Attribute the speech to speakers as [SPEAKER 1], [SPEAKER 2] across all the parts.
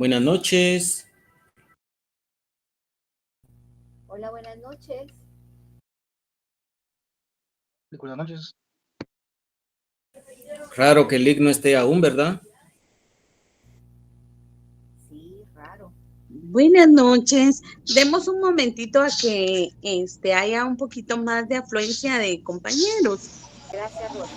[SPEAKER 1] Buenas noches.
[SPEAKER 2] Hola, buenas noches.
[SPEAKER 3] Buenas noches.
[SPEAKER 1] Raro que Lick no esté aún, ¿verdad?
[SPEAKER 2] Sí, raro.
[SPEAKER 4] Buenas noches. Demos un momentito a que haya un poquito más de afluencia de compañeros.
[SPEAKER 2] Gracias, Rosa.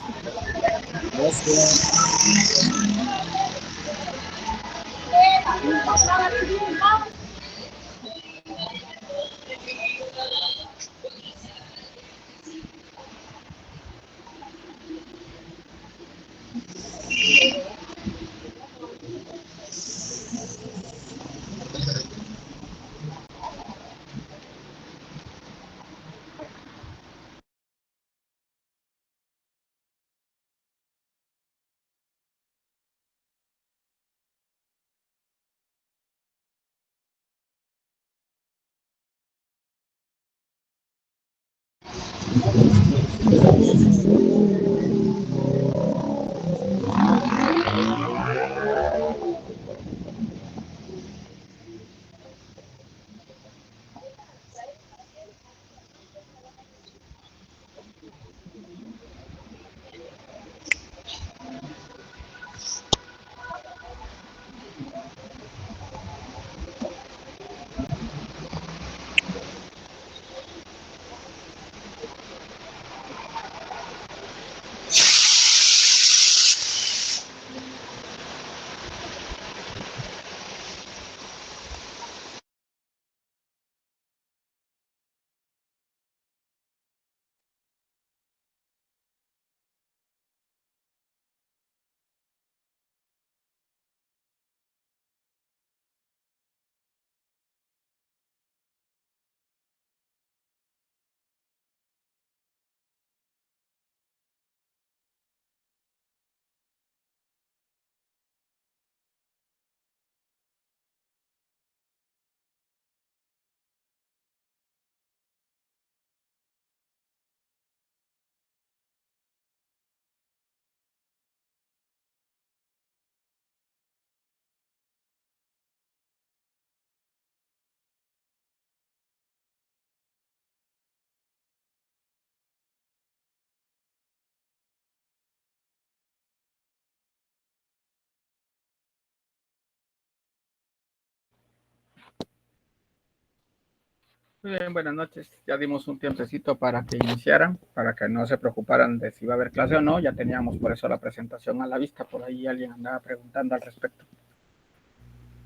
[SPEAKER 3] Muy bien, buenas noches. Ya dimos un tiempecito para que iniciaran, para que no se preocuparan de si iba a haber clase o no. Ya teníamos por eso la presentación a la vista. Por ahí alguien andaba preguntando al respecto.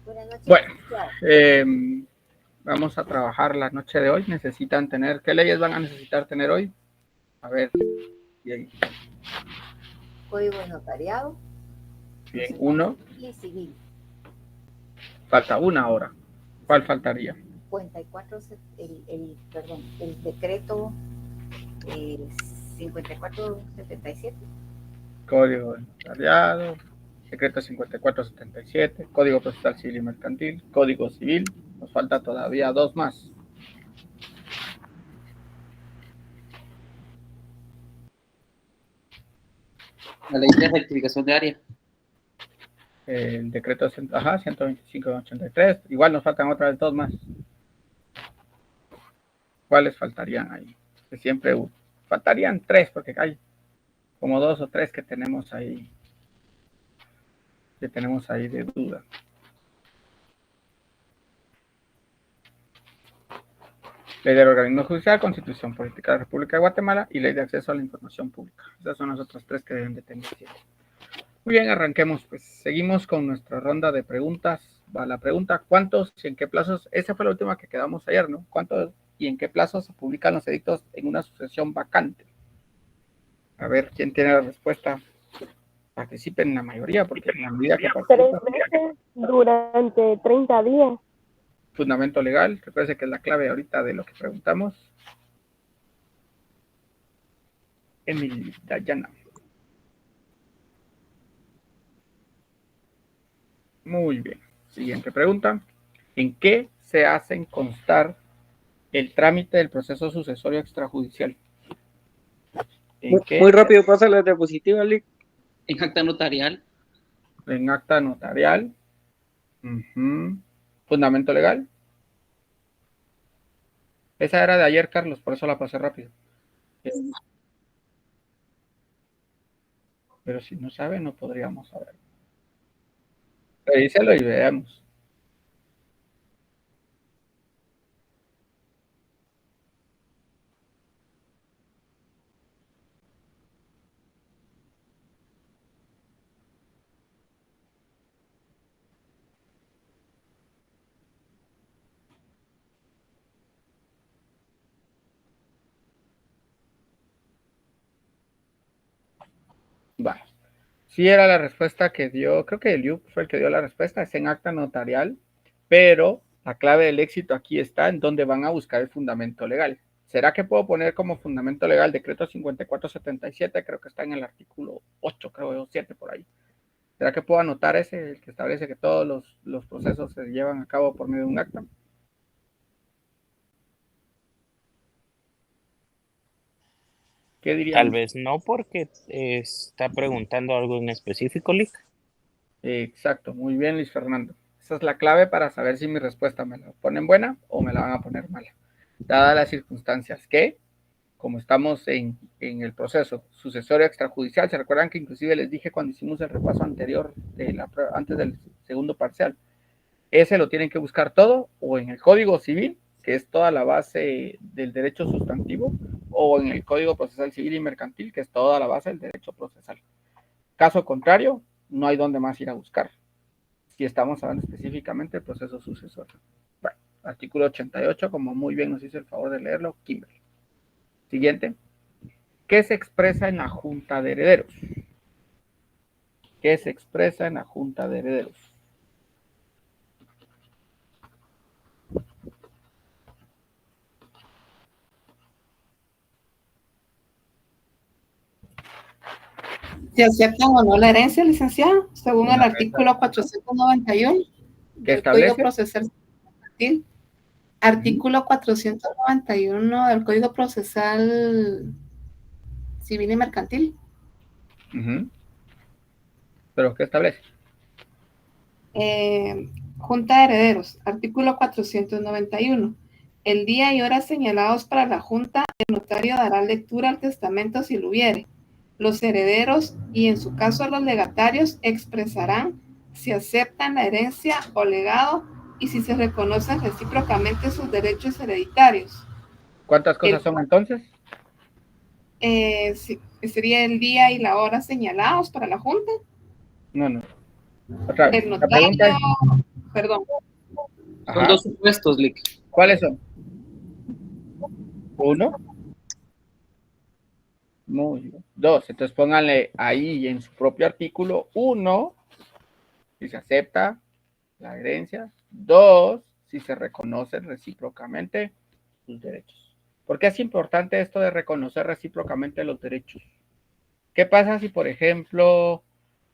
[SPEAKER 2] Buenas noches.
[SPEAKER 3] Bueno, vamos a trabajar la noche de hoy. Necesitan tener, ¿qué leyes van a necesitar tener hoy? A ver, bien.
[SPEAKER 2] Código de notariado.
[SPEAKER 3] Bien, uno.
[SPEAKER 2] Y civil.
[SPEAKER 3] Falta una ahora. ¿Cuál faltaría?
[SPEAKER 2] 54, el decreto 5477.
[SPEAKER 3] Código de notariado, decreto 5477, Código Procesal Civil y Mercantil, Código Civil. Nos falta todavía dos más.
[SPEAKER 5] La ley de rectificación de área.
[SPEAKER 3] El decreto 125-83. Igual nos faltan otra vez dos más. ¿Cuáles faltarían ahí? Que siempre faltarían tres, porque hay como dos o tres que tenemos ahí de duda. Ley del organismo judicial, Constitución Política de la República de Guatemala y Ley de acceso a la información pública. Esas son las otras tres que deben de tener siempre. Muy bien, arranquemos. Pues seguimos con nuestra ronda de preguntas. Va la pregunta: ¿cuántos y en qué plazos? Esa fue la última que quedamos ayer, ¿no? ¿Cuántos y en qué plazos se publican los edictos en una sucesión vacante? A ver, ¿quién tiene la respuesta? Participen la mayoría, porque en la medida que participen.
[SPEAKER 6] 3 meses durante 30 días.
[SPEAKER 3] Fundamento legal, recuerde que es la clave ahorita de lo que preguntamos. Emily Dayana. Muy bien. Siguiente pregunta. ¿En qué se hacen constar el trámite del proceso sucesorio extrajudicial?
[SPEAKER 5] Muy rápido, pasa la diapositiva, Lick. En acta notarial.
[SPEAKER 3] En acta notarial. Ujú. Fundamento legal. Esa era de ayer, Carlos, por eso la pasé rápido. Pero si no sabe, no podríamos saber. Revíselo y veamos. Vale. Sí era la respuesta que dio, creo que Eliu fue el que dio la respuesta, es en acta notarial, pero la clave del éxito aquí está en donde van a buscar el fundamento legal. ¿Será que puedo poner como fundamento legal decreto 5477? Creo que está en el artículo 8, creo, o 7 por ahí. ¿Será que puedo anotar ese, el que establece que todos los procesos se llevan a cabo por medio de un acta? ¿Qué dirían?
[SPEAKER 7] Tal vez no, porque está preguntando algo en específico, Lick.
[SPEAKER 3] Exacto, muy bien, Luis Fernando. Esa es la clave para saber si mi respuesta me la ponen buena o me la van a poner mala. Dadas las circunstancias que, como estamos en el proceso sucesorio extrajudicial, se recuerdan que inclusive les dije cuando hicimos el repaso anterior, antes del segundo parcial, ese lo tienen que buscar todo o en el Código Civil, que es toda la base del derecho sustantivo, o en el Código Procesal Civil y Mercantil, que es toda la base del derecho procesal. Caso contrario, no hay dónde más ir a buscar, si estamos hablando específicamente del proceso sucesorio. Bueno, artículo 88, como muy bien nos hizo el favor de leerlo, Kimberly. Siguiente. ¿Qué se expresa en la Junta de Herederos? ¿Qué se expresa en la Junta de Herederos?
[SPEAKER 8] ¿Se aceptan o no la herencia, licenciado? Según el artículo 491
[SPEAKER 3] ¿Qué
[SPEAKER 8] del Código
[SPEAKER 3] establece?
[SPEAKER 8] Procesal Civil. Artículo 491 del Código Procesal Civil y Mercantil.
[SPEAKER 3] ¿Pero qué establece?
[SPEAKER 8] Junta de Herederos, artículo 491. El día y hora señalados para la Junta, el notario dará lectura al testamento si lo hubiere. Los herederos y en su caso los legatarios expresarán si aceptan la herencia o legado y si se reconocen recíprocamente sus derechos hereditarios.
[SPEAKER 3] ¿Cuántas cosas son entonces?
[SPEAKER 8] Sería el día y la hora señalados para la Junta.
[SPEAKER 3] No. Otra vez.
[SPEAKER 8] El
[SPEAKER 3] La
[SPEAKER 8] notario,
[SPEAKER 3] pregunta es,
[SPEAKER 8] perdón.
[SPEAKER 5] Son dos supuestos, Lick.
[SPEAKER 3] ¿cuáles son? Uno. Muy bien. Dos. Entonces pónganle ahí en su propio artículo 1, si se acepta la herencia. 2, si se reconocen recíprocamente sus derechos. ¿Por qué es importante esto de reconocer recíprocamente los derechos? ¿Qué pasa si, por ejemplo,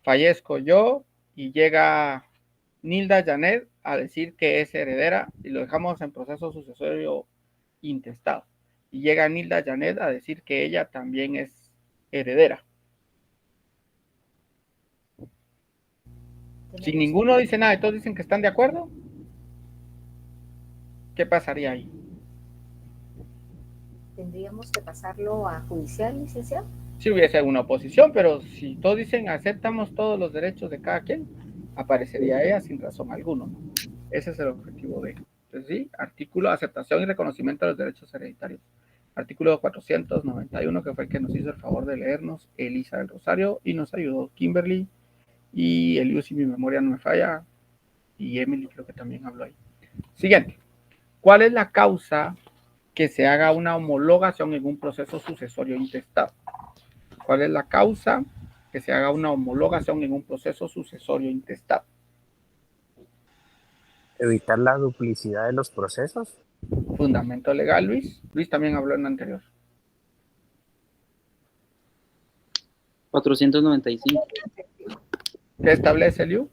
[SPEAKER 3] fallezco yo y llega Nilda Janet a decir que es heredera y lo dejamos en proceso sucesorio intestado? Y llega Nilda Janet a decir que ella también es heredera. Si ninguno dice nada y todos dicen que están de acuerdo, ¿qué pasaría ahí?
[SPEAKER 2] ¿Tendríamos que pasarlo a judicial, licenciado?
[SPEAKER 3] Si hubiese una oposición, pero si todos dicen aceptamos todos los derechos de cada quien, aparecería ella sin razón alguna. Ese es el objetivo de. Entonces, sí, artículo aceptación y reconocimiento de los derechos hereditarios. Artículo 491, que fue el que nos hizo el favor de leernos Elisa del Rosario y nos ayudó Kimberly y Eliu, si mi memoria no me falla, y Emily creo que también habló ahí. Siguiente. ¿Cuál es la causa que se haga una homologación en un proceso sucesorio intestado? ¿Cuál es la causa que se haga una homologación en un proceso sucesorio intestado?
[SPEAKER 7] Evitar la duplicidad de los procesos.
[SPEAKER 3] Fundamento legal, Luis. Luis también habló en la anterior.
[SPEAKER 5] 495.
[SPEAKER 3] ¿Qué establece, Liu?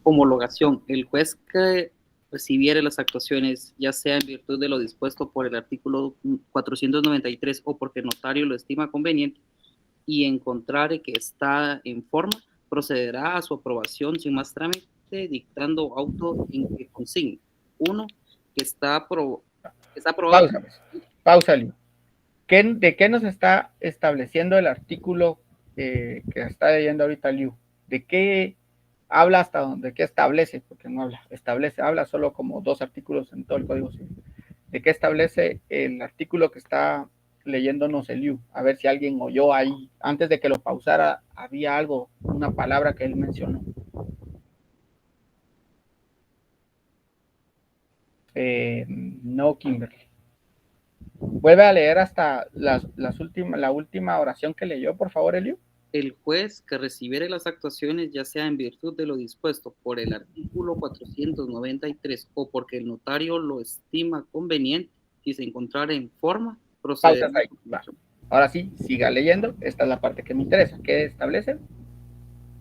[SPEAKER 5] Homologación. El juez que recibiere las actuaciones, ya sea en virtud de lo dispuesto por el artículo 493 o porque el notario lo estima conveniente y encontrare que está en forma, procederá a su aprobación sin más trámite conveniente dictando auto en que consigne. Uno, que está aprobado.
[SPEAKER 3] Pausa, pues. Pausa, Liu. ¿De qué nos está estableciendo el artículo que está leyendo ahorita Liu? ¿De qué habla hasta donde? ¿De qué establece? Porque no habla. Habla solo como 2 artículos en todo el Código Civil. ¿De qué establece el artículo que está leyéndonos el Liu? A ver si alguien oyó ahí. Antes de que lo pausara, había algo, una palabra que él mencionó. No, Kimberly. Vuelve a leer hasta la última oración que leyó, por favor, Eliu.
[SPEAKER 5] El juez que recibiere las actuaciones, ya sea en virtud de lo dispuesto por el artículo 493 o porque el notario lo estima conveniente, si se encontrara en forma, procederá.
[SPEAKER 3] Pausas ahí. Va. Ahora sí, siga leyendo. Esta es la parte que me interesa. ¿Qué establece?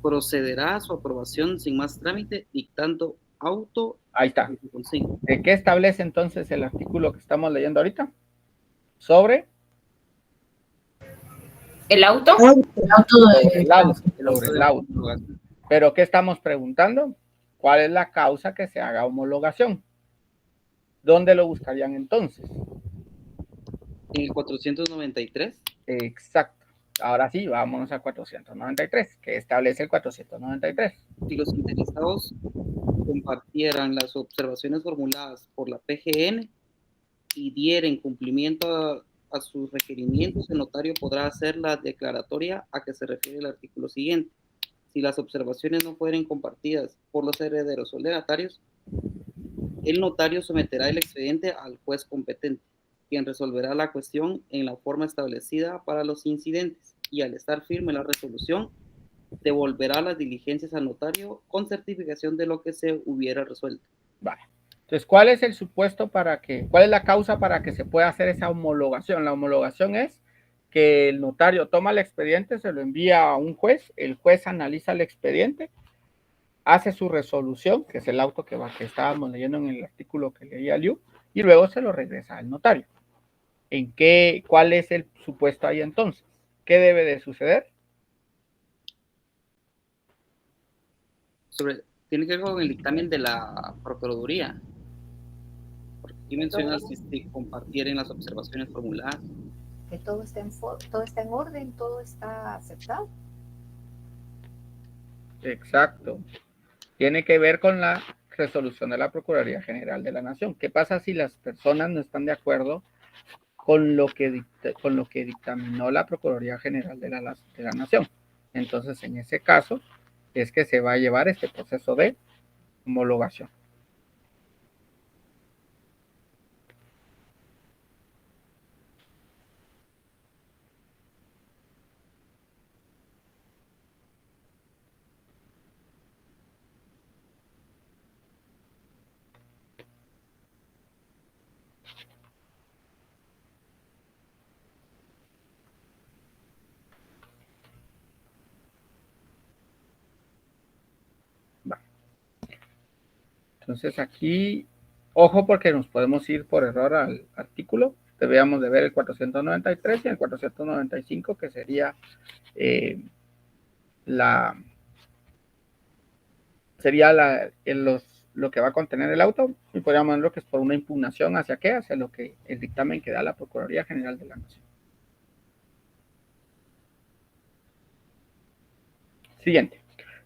[SPEAKER 5] Procederá a su aprobación sin más trámite, dictando auto.
[SPEAKER 3] Ahí está. ¿De qué establece entonces el artículo que estamos leyendo ahorita? Sobre
[SPEAKER 9] el auto.
[SPEAKER 3] Sobre el auto. Pero ¿qué estamos preguntando? ¿Cuál es la causa que se haga homologación? ¿Dónde lo buscarían entonces?
[SPEAKER 5] En el 493.
[SPEAKER 3] Exacto. Ahora sí, vámonos a 493. ¿Qué establece el 493?
[SPEAKER 5] Si los interesados compartieran las observaciones formuladas por la PGN y dieren cumplimiento a sus requerimientos, el notario podrá hacer la declaratoria a que se refiere el artículo siguiente. Si las observaciones no fueren compartidas por los herederos o legatarios, el notario someterá el expediente al juez competente, quien resolverá la cuestión en la forma establecida para los incidentes, y al estar firme la resolución, devolverá las diligencias al notario con certificación de lo que se hubiera resuelto.
[SPEAKER 3] Vale. Entonces, ¿cuál es el supuesto cuál es la causa para que se pueda hacer esa homologación? La homologación es que el notario toma el expediente, se lo envía a un juez, el juez analiza el expediente, hace su resolución, que es el auto que estábamos leyendo en el artículo que leía Liu, y luego se lo regresa al notario. ¿Cuál es el supuesto ahí entonces? ¿Qué debe de suceder?
[SPEAKER 5] Tiene que ver con el dictamen de la Procuraduría. Y mencionas si compartieren las observaciones formuladas.
[SPEAKER 2] Que todo está en orden, todo está aceptado.
[SPEAKER 3] Exacto. Tiene que ver con la resolución de la Procuraduría General de la Nación. ¿Qué pasa si las personas no están de acuerdo con lo que dictaminó la Procuraduría General de la Nación? Entonces, en ese caso, es que se va a llevar este proceso de homologación. Entonces aquí, ojo porque nos podemos ir por error al artículo. Debíamos de ver el 493 y el 495, que sería lo que va a contener el auto, y podríamos verlo que es por una impugnación hacia el dictamen que da la Procuraduría General de la Nación. Siguiente.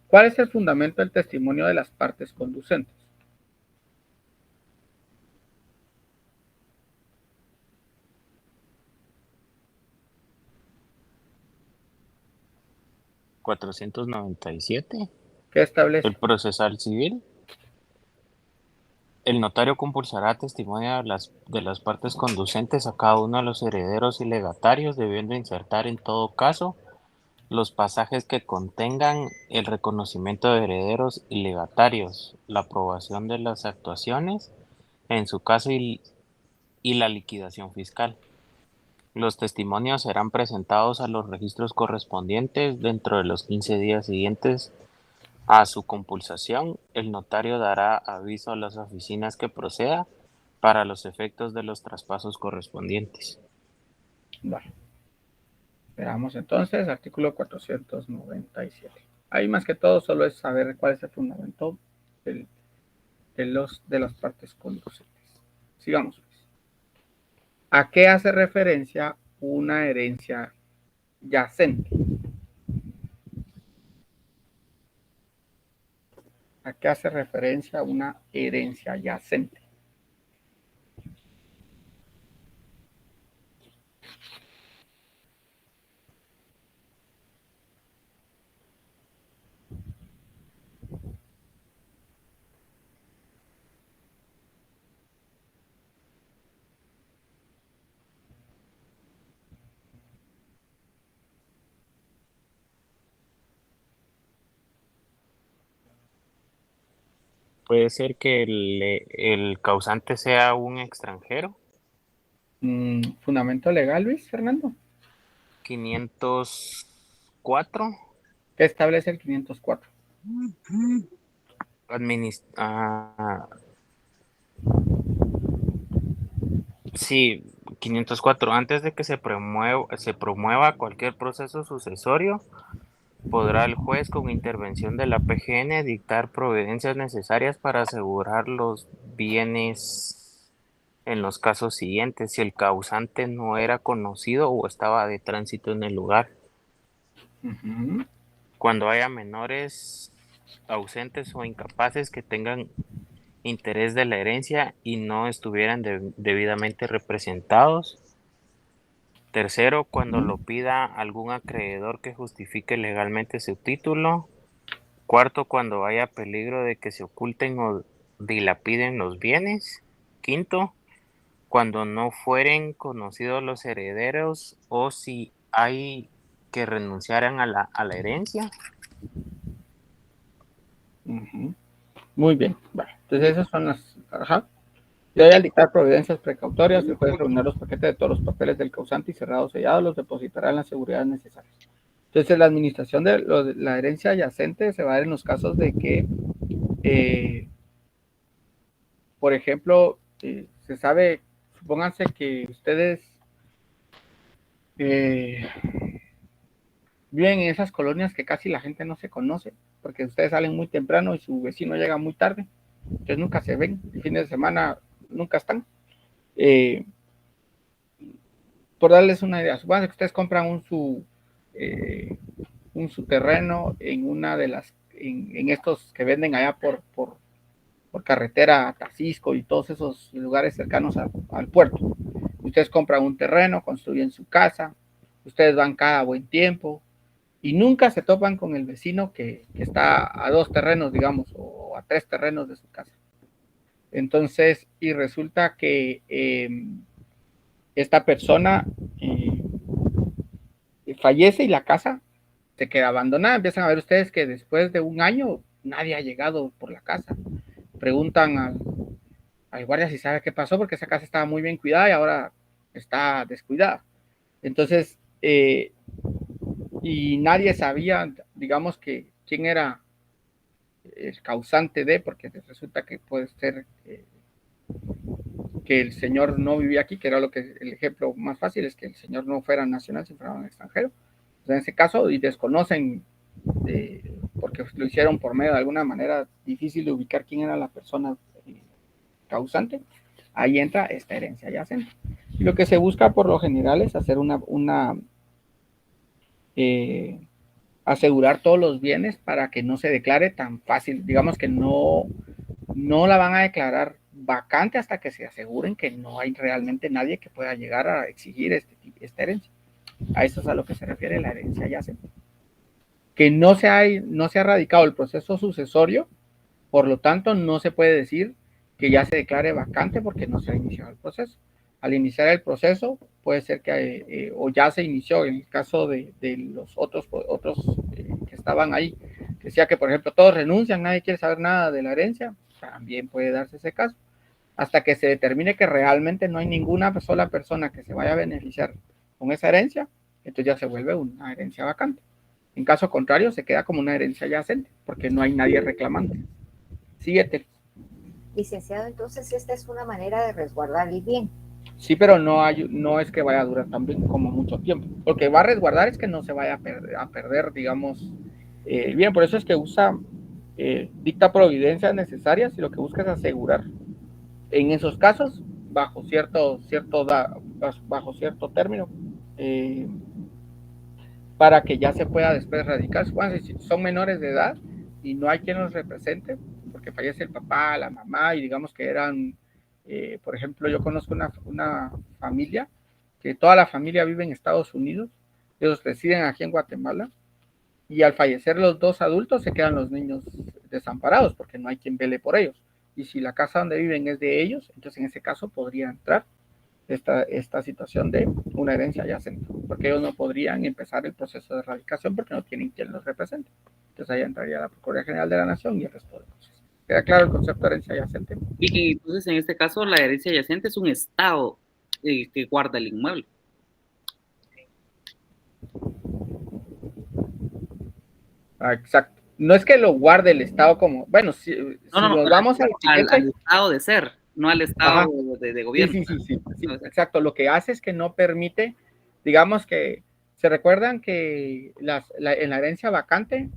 [SPEAKER 3] ¿Cuál es el fundamento del testimonio de las partes conducentes?
[SPEAKER 7] ¿497?
[SPEAKER 3] ¿Qué establece?
[SPEAKER 7] El procesal civil. El notario compulsará testimonio de las partes conducentes a cada uno de los herederos y legatarios, debiendo insertar en todo caso los pasajes que contengan el reconocimiento de herederos y legatarios, la aprobación de las actuaciones, en su caso, y la liquidación fiscal. Los testimonios serán presentados a los registros correspondientes dentro de los 15 días siguientes a su compulsación. El notario dará aviso a las oficinas que proceda para los efectos de los traspasos correspondientes.
[SPEAKER 3] Vale. Veamos entonces, artículo 497. Ahí más que todo solo es saber cuál es el fundamento de las partes conducentes. Sigamos. ¿A qué hace referencia una herencia yacente? ¿A qué hace referencia una herencia yacente?
[SPEAKER 7] Puede ser que el causante sea un extranjero.
[SPEAKER 3] ¿Fundamento legal, Luis Fernando?
[SPEAKER 7] 504.
[SPEAKER 3] ¿Qué establece el 504?
[SPEAKER 7] Sí, 504. Antes de que se promueva cualquier proceso sucesorio, podrá el juez, con intervención de la PGN, dictar providencias necesarias para asegurar los bienes en los casos siguientes, si el causante no era conocido o estaba de tránsito en el lugar.
[SPEAKER 3] Uh-huh.
[SPEAKER 7] Cuando haya menores ausentes o incapaces que tengan interés de la herencia y no estuvieran debidamente representados. Tercero, cuando lo pida algún acreedor que justifique legalmente su título. Cuarto, cuando haya peligro de que se oculten o dilapiden los bienes. Quinto, cuando no fueren conocidos los herederos o si hay que renunciaran a la herencia.
[SPEAKER 3] Uh-huh. Muy bien. Bueno, entonces esas son las... Ajá. Y al dictar providencias precautorias, el juez reunirá los paquetes de todos los papeles del causante y cerrados sellados, los depositará en las seguridades necesarias. Entonces, la administración de la herencia yacente se va a dar en los casos de que, por ejemplo, se sabe, supónganse que ustedes viven en esas colonias que casi la gente no se conoce, porque ustedes salen muy temprano y su vecino llega muy tarde, entonces nunca se ven, el fin de semana nunca están. Por darles una idea, supongan que ustedes compran su terreno en una de las, en estos que venden allá por carretera a Tacisco y todos esos lugares cercanos al puerto. Ustedes compran un terreno, construyen su casa, ustedes van cada buen tiempo y nunca se topan con el vecino que está a 2 terrenos, digamos, o a 3 terrenos de su casa. Entonces, y resulta que esta persona fallece y la casa se queda abandonada. Empiezan a ver ustedes que después de un año nadie ha llegado por la casa. Preguntan al guardia si sabe qué pasó, porque esa casa estaba muy bien cuidada y ahora está descuidada. Entonces, y nadie sabía, digamos, que quién era el causante de, porque resulta que puede ser que el señor no vivía aquí, que era lo que el ejemplo más fácil es que el señor no fuera nacional, sino fuera un extranjero. Entonces, en ese caso, y desconocen, porque lo hicieron por medio de alguna manera difícil de ubicar quién era la persona causante, ahí entra esta herencia yacente. Y lo que se busca por lo general es hacer asegurar todos los bienes para que no se declare tan fácil, digamos que no la van a declarar vacante hasta que se aseguren que no hay realmente nadie que pueda llegar a exigir esta herencia. A eso es a lo que se refiere la herencia yacente. Que no se ha radicado el proceso sucesorio, por lo tanto no se puede decir que ya se declare vacante porque no se ha iniciado el proceso. Al iniciar el proceso puede ser que o ya se inició, en el caso de los otros que estaban ahí, que decía que por ejemplo todos renuncian, nadie quiere saber nada de la herencia, también puede darse ese caso, hasta que se determine que realmente no hay ninguna sola persona que se vaya a beneficiar con esa herencia, entonces ya se vuelve una herencia vacante. En caso contrario, se queda como una herencia yacente, porque no hay nadie reclamando. Síguete.
[SPEAKER 2] Licenciado, entonces esta es una manera de resguardar el bien.
[SPEAKER 3] Sí, pero no es que vaya a durar también como mucho tiempo. Lo que va a resguardar es que no se vaya a perder digamos, bien, por eso es que usa dicta providencias necesarias y lo que busca es asegurar, en esos casos, bajo cierto término, para que ya se pueda después radicar. Bueno, si son menores de edad y no hay quien los represente, porque fallece el papá, la mamá, y digamos que eran, por ejemplo, yo conozco una familia, que toda la familia vive en Estados Unidos, ellos residen aquí en Guatemala, y al fallecer los dos adultos se quedan los niños desamparados, porque no hay quien vele por ellos. Y si la casa donde viven es de ellos, entonces en ese caso podría entrar esta situación de una herencia adyacente, porque ellos no podrían empezar el proceso de erradicación porque no tienen quien los represente. Entonces ahí entraría la Procuraduría General de la Nación y el resto de cosas. ¿Queda claro el concepto de herencia adyacente?
[SPEAKER 5] Y entonces en este caso la herencia adyacente es un estado que guarda el inmueble.
[SPEAKER 3] Exacto. No es que lo guarde el Estado como, bueno, si nos vamos al
[SPEAKER 5] estado de ser, no al estado de gobierno.
[SPEAKER 3] Sí, exacto. Lo que hace es que no permite, digamos que, ¿se recuerdan que en la herencia vacante,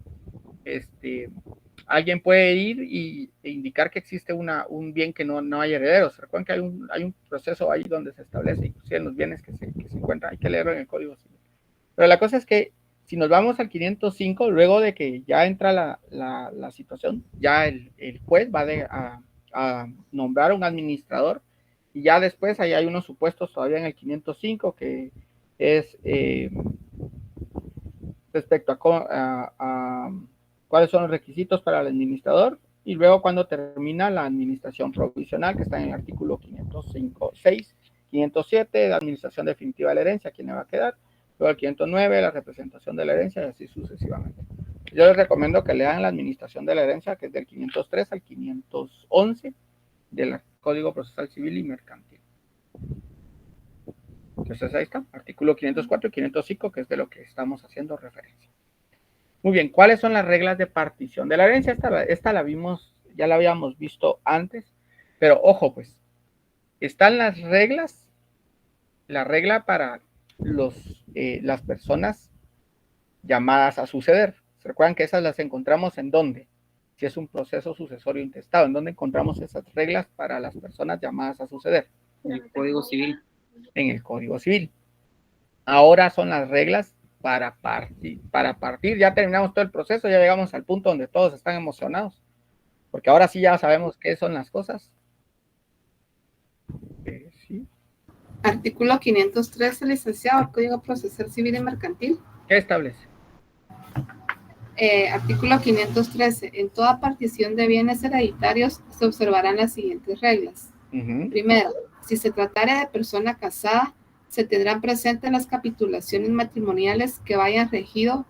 [SPEAKER 3] alguien puede ir e indicar que existe un bien que no hay herederos? ¿Se recuerdan que hay un proceso ahí donde se establece, inclusive en los bienes que se encuentran? Hay que leerlo en el Código Civil. Pero la cosa es que si nos vamos al 505, luego de que ya entra la situación, ya el juez va a nombrar un administrador, y ya después ahí hay unos supuestos todavía en el 505 que es respecto a cuáles son los requisitos para el administrador, y luego cuando termina la administración provisional, que está en el artículo 505, 6, 507, la administración definitiva de la herencia, ¿quién le va a quedar? Luego el 509, la representación de la herencia, y así sucesivamente. Yo les recomiendo que lean la administración de la herencia, que es del 503 al 511 del Código Procesal Civil y Mercantil. Entonces ahí está, artículo 504 y 505, que es de lo que estamos haciendo referencia. Muy bien, ¿cuáles son las reglas de partición de la herencia? Esta la vimos, ya la habíamos visto antes, pero ojo pues, están las reglas, la regla para las personas llamadas a suceder. ¿Se recuerdan que esas las encontramos en dónde? Si es un proceso sucesorio intestado, ¿en dónde encontramos esas reglas para las personas llamadas a suceder?
[SPEAKER 5] En el Código Civil.
[SPEAKER 3] En el Código Civil. Ahora son las reglas para partir. Ya terminamos todo el proceso, ya llegamos al punto donde todos están emocionados, porque ahora sí ya sabemos qué son las cosas. Sí.
[SPEAKER 8] Artículo 513, licenciado, el Código Procesal Civil y Mercantil.
[SPEAKER 3] ¿Qué establece?
[SPEAKER 8] Artículo 513. En toda partición de bienes hereditarios se observarán las siguientes reglas. Primero, si se tratara de persona casada, se tendrán presentes las capitulaciones matrimoniales que hayan regido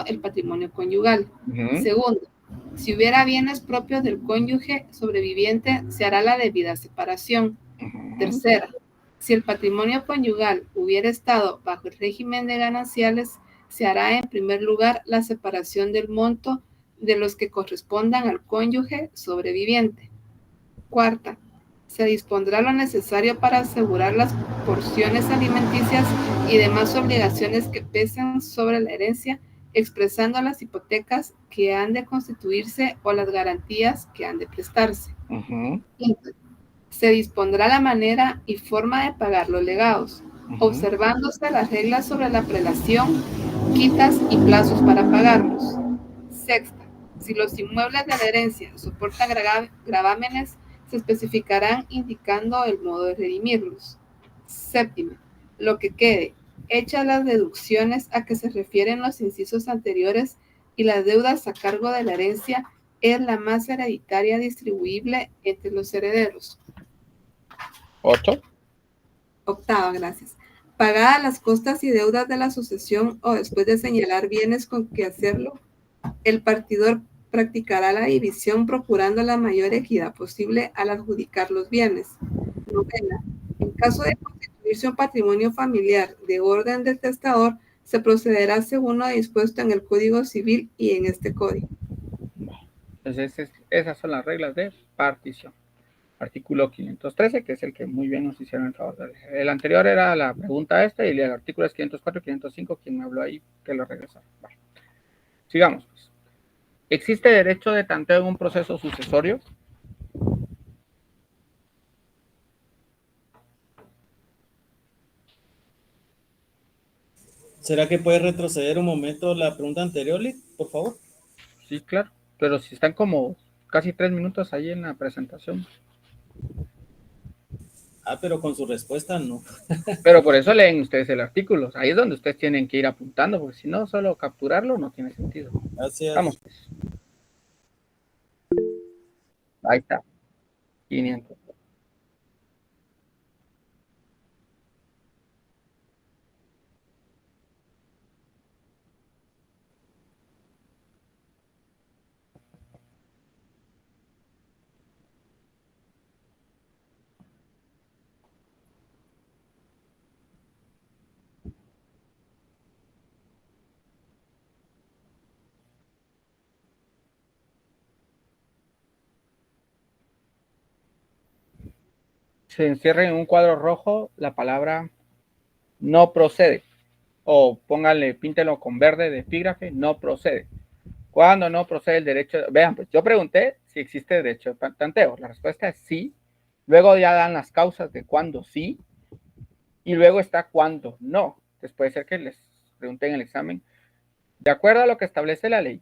[SPEAKER 8] el patrimonio conyugal. Segundo, si hubiera bienes propios del cónyuge sobreviviente, se hará la debida separación. Tercera, si el patrimonio conyugal hubiera estado bajo el régimen de gananciales, se hará en primer lugar la separación del monto de los que correspondan al cónyuge sobreviviente. Cuarta, se dispondrá lo necesario para asegurar las porciones alimenticias y demás obligaciones que pesan sobre la herencia, expresando las hipotecas que han de constituirse o las garantías que han de prestarse. Quinta, se dispondrá la manera y forma de pagar los legados, observándose las reglas sobre la prelación, quitas y plazos para pagarlos. Sexta, si los inmuebles de la herencia soportan gravámenes, se especificarán indicando el modo de redimirlos. Séptima, lo que quede, hechas las deducciones a que se refieren los incisos anteriores y las deudas a cargo de la herencia, es la masa hereditaria distribuible entre los herederos.
[SPEAKER 3] 8.
[SPEAKER 8] Octava, gracias. Pagadas las costas y deudas de la sucesión o después de señalar bienes con que hacerlo, el partidor practicará la división procurando la mayor equidad posible al adjudicar los bienes. Novena, en caso de constituirse un patrimonio familiar de orden del testador, se procederá según lo dispuesto en el Código Civil y en este código.
[SPEAKER 3] Entonces, esas son las reglas de partición. Artículo 513, que es el que muy bien nos hicieron el favor de leer. El anterior era la pregunta esta, y el artículo es 504 y 505, quien me habló ahí, que lo regresaron. Vale. Sigamos, pues. ¿Existe derecho de tanteo en un proceso sucesorio?
[SPEAKER 1] ¿Será que puede retroceder un momento la pregunta anterior, Lick, por favor?
[SPEAKER 3] Sí, claro. Pero si están como casi 3 minutos ahí en la presentación.
[SPEAKER 1] Ah, pero con su respuesta no.
[SPEAKER 3] Pero por eso leen ustedes el artículo. Ahí es donde ustedes tienen que ir apuntando, porque si no, solo capturarlo no tiene sentido.
[SPEAKER 1] Gracias.
[SPEAKER 3] Vamos. Ahí está. 500. Se encierra en un cuadro rojo la palabra no procede. O pónganle, píntelo con verde de epígrafe, no procede. ¿Cuándo no procede el derecho? Vean, pues yo pregunté si existe derecho de tanteo. La respuesta es sí. Luego ya dan las causas de cuándo sí. Y luego está cuándo no. Entonces puede ser que les pregunten en el examen. De acuerdo a lo que establece la ley,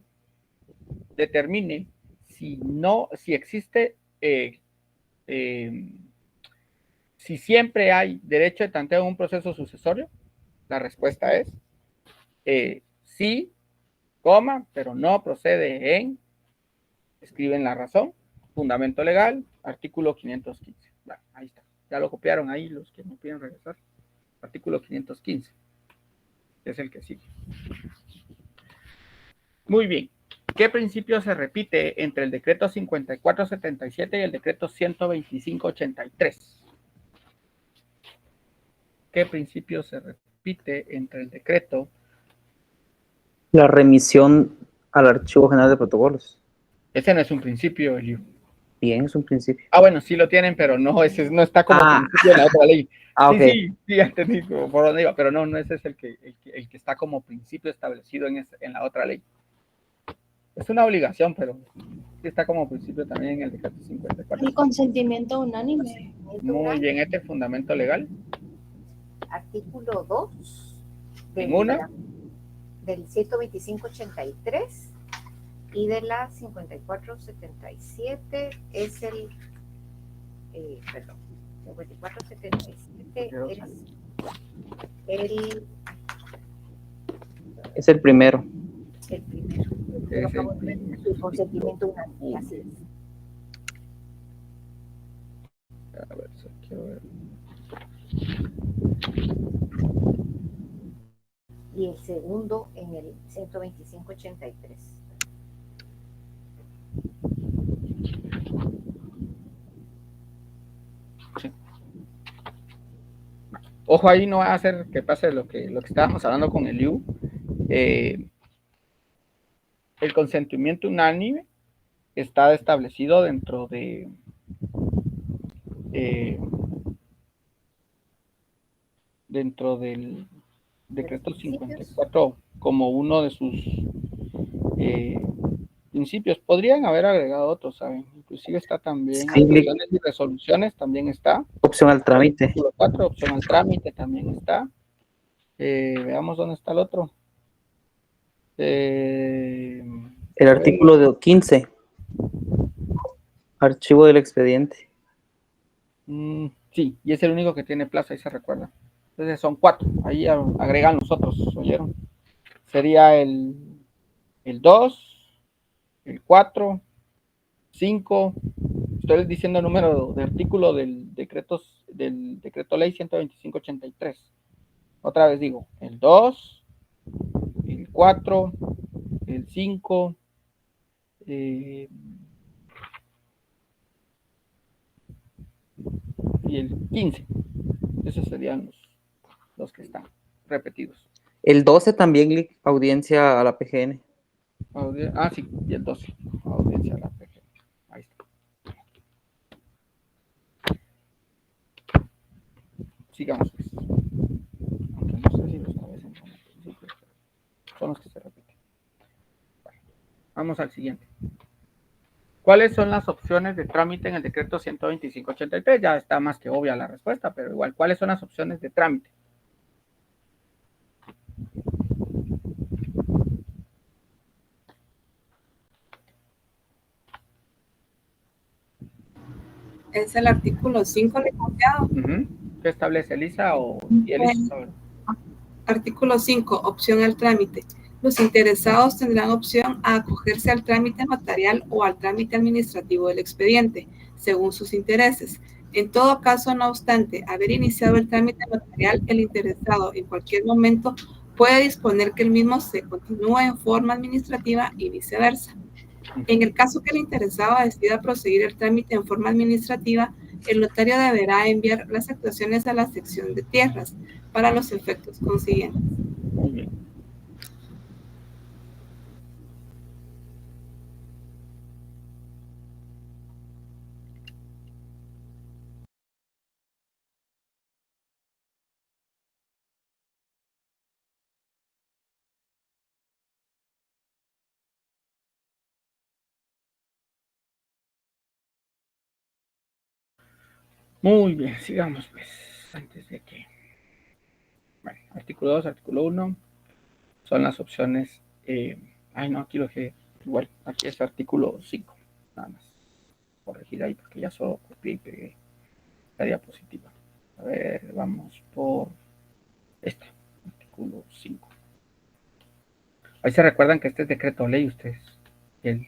[SPEAKER 3] determine si existe, si siempre hay derecho de tanteo en un proceso sucesorio. La respuesta es sí, coma, pero no procede en, escriben la razón, fundamento legal, artículo 515. Bueno, ahí está. Ya lo copiaron ahí los que no piden regresar. Artículo 515. Es el que sigue. Muy bien. ¿Qué principio se repite entre el decreto 5477 y el decreto 12583? ¿Qué principio se repite entre el decreto?
[SPEAKER 9] La remisión al Archivo General de Protocolos.
[SPEAKER 3] Ese no es un principio, Eliu.
[SPEAKER 9] Bien, es un principio.
[SPEAKER 3] Ah, bueno, sí lo tienen, pero no, ese no está como principio en la otra ley.
[SPEAKER 9] Ok.
[SPEAKER 3] Sí, ya entendí por dónde iba, pero no ese es el que está como principio establecido en la otra ley. Es una obligación, pero sí está como principio también en el decreto 54.
[SPEAKER 6] El consentimiento unánime.
[SPEAKER 3] Muy bien, este fundamento legal.
[SPEAKER 2] Artículo 2
[SPEAKER 3] ¿Ninguna?
[SPEAKER 2] del 125.83 y de la 54.77 es el, perdón, 54.77
[SPEAKER 9] Es el primero.
[SPEAKER 2] el primero.
[SPEAKER 3] Es
[SPEAKER 2] Acabo de ver, el consentimiento unánime, así es.
[SPEAKER 3] A ver, quiero ver.
[SPEAKER 2] Y el segundo en el 125.83.
[SPEAKER 3] Sí. Ojo, ahí no va a hacer que pase lo que estábamos hablando con el IU. El consentimiento unánime está establecido dentro de dentro del decreto 54 como uno de sus principios. Podrían haber agregado otros, ¿saben? Inclusive está también acciones y resoluciones, también está.
[SPEAKER 9] Opción al trámite.
[SPEAKER 3] 4, opción al trámite también está. Veamos dónde está el otro.
[SPEAKER 9] El artículo 15. Archivo del expediente.
[SPEAKER 3] Sí, y es el único que tiene plaza, ahí se recuerda. Entonces son 4, ahí agregan los otros, ¿oyeron? Sería el 2, el 4, 5, estoy diciendo el número de artículo del decreto ley 125.83. Otra vez digo, el 2, el 4, el 5, y el 15. Esos serían los que están repetidos.
[SPEAKER 9] El 12 también, audiencia a la PGN.
[SPEAKER 3] Sí, y el 12, audiencia a la PGN. Ahí está. Sigamos, pues. Aunque no sé si los cabezas son los que se repiten. Bueno. Vamos al siguiente. ¿Cuáles son las opciones de trámite en el decreto 125.83? Ya está más que obvia la respuesta, pero igual, ¿cuáles son las opciones de trámite?
[SPEAKER 8] Es el artículo 5, licenciado.
[SPEAKER 3] ¿Qué establece Elisa o Elisa?
[SPEAKER 8] Artículo 5, opción al trámite. Los interesados tendrán opción a acogerse al trámite notarial o al trámite administrativo del expediente, según sus intereses. En todo caso, no obstante haber iniciado el trámite notarial, el interesado en cualquier momento puede disponer que el mismo se continúe en forma administrativa y viceversa. En el caso que el interesado decida proseguir el trámite en forma administrativa, el notario deberá enviar las actuaciones a la sección de tierras para los efectos consiguientes.
[SPEAKER 3] Muy bien. Muy bien, sigamos pues, antes de que... Bueno, artículo 2, artículo 1, son las opciones... Ay, no, aquí lo dejé igual, aquí es artículo 5, nada más. Corregir ahí porque ya solo copié y pegué la diapositiva. A ver, vamos por este, artículo 5. Ahí se recuerdan que este es decreto ley, ustedes. El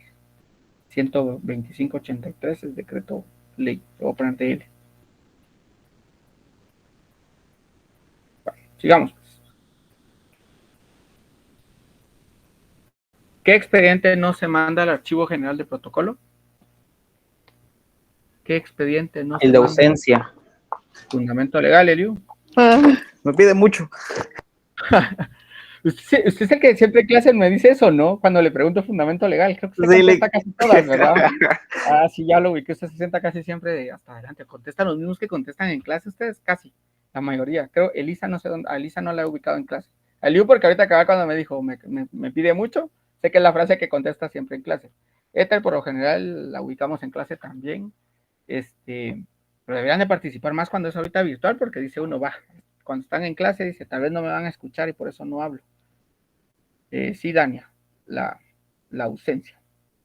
[SPEAKER 3] 125.83 es decreto ley. Le voy a poner DL. Bueno, sigamos. ¿Qué expediente no se manda al Archivo General de Protocolo? ¿Qué expediente no se
[SPEAKER 9] El de
[SPEAKER 3] manda?
[SPEAKER 9] ausencia.
[SPEAKER 3] Fundamento legal, Eliu.
[SPEAKER 9] Me pide mucho.
[SPEAKER 3] Usted es el que siempre en clase me dice eso, ¿no? Cuando le pregunto fundamento legal, creo que usted contesta casi todas, ¿verdad? Ah, sí, ya lo vi, que usted se sienta casi siempre hasta adelante. Contestan los mismos que contestan en clase ustedes, casi, la mayoría. Creo, Elisa, no sé dónde, a Elisa no la he ubicado en clase. A Eliu, porque ahorita acaba cuando me dijo, me pide mucho, sé que es la frase que contesta siempre en clase. Éter, por lo general, la ubicamos en clase también. Pero deberían de participar más cuando es ahorita virtual, porque dice uno, va, cuando están en clase, dice, tal vez no me van a escuchar y por eso no hablo. Sí, Dania, la ausencia.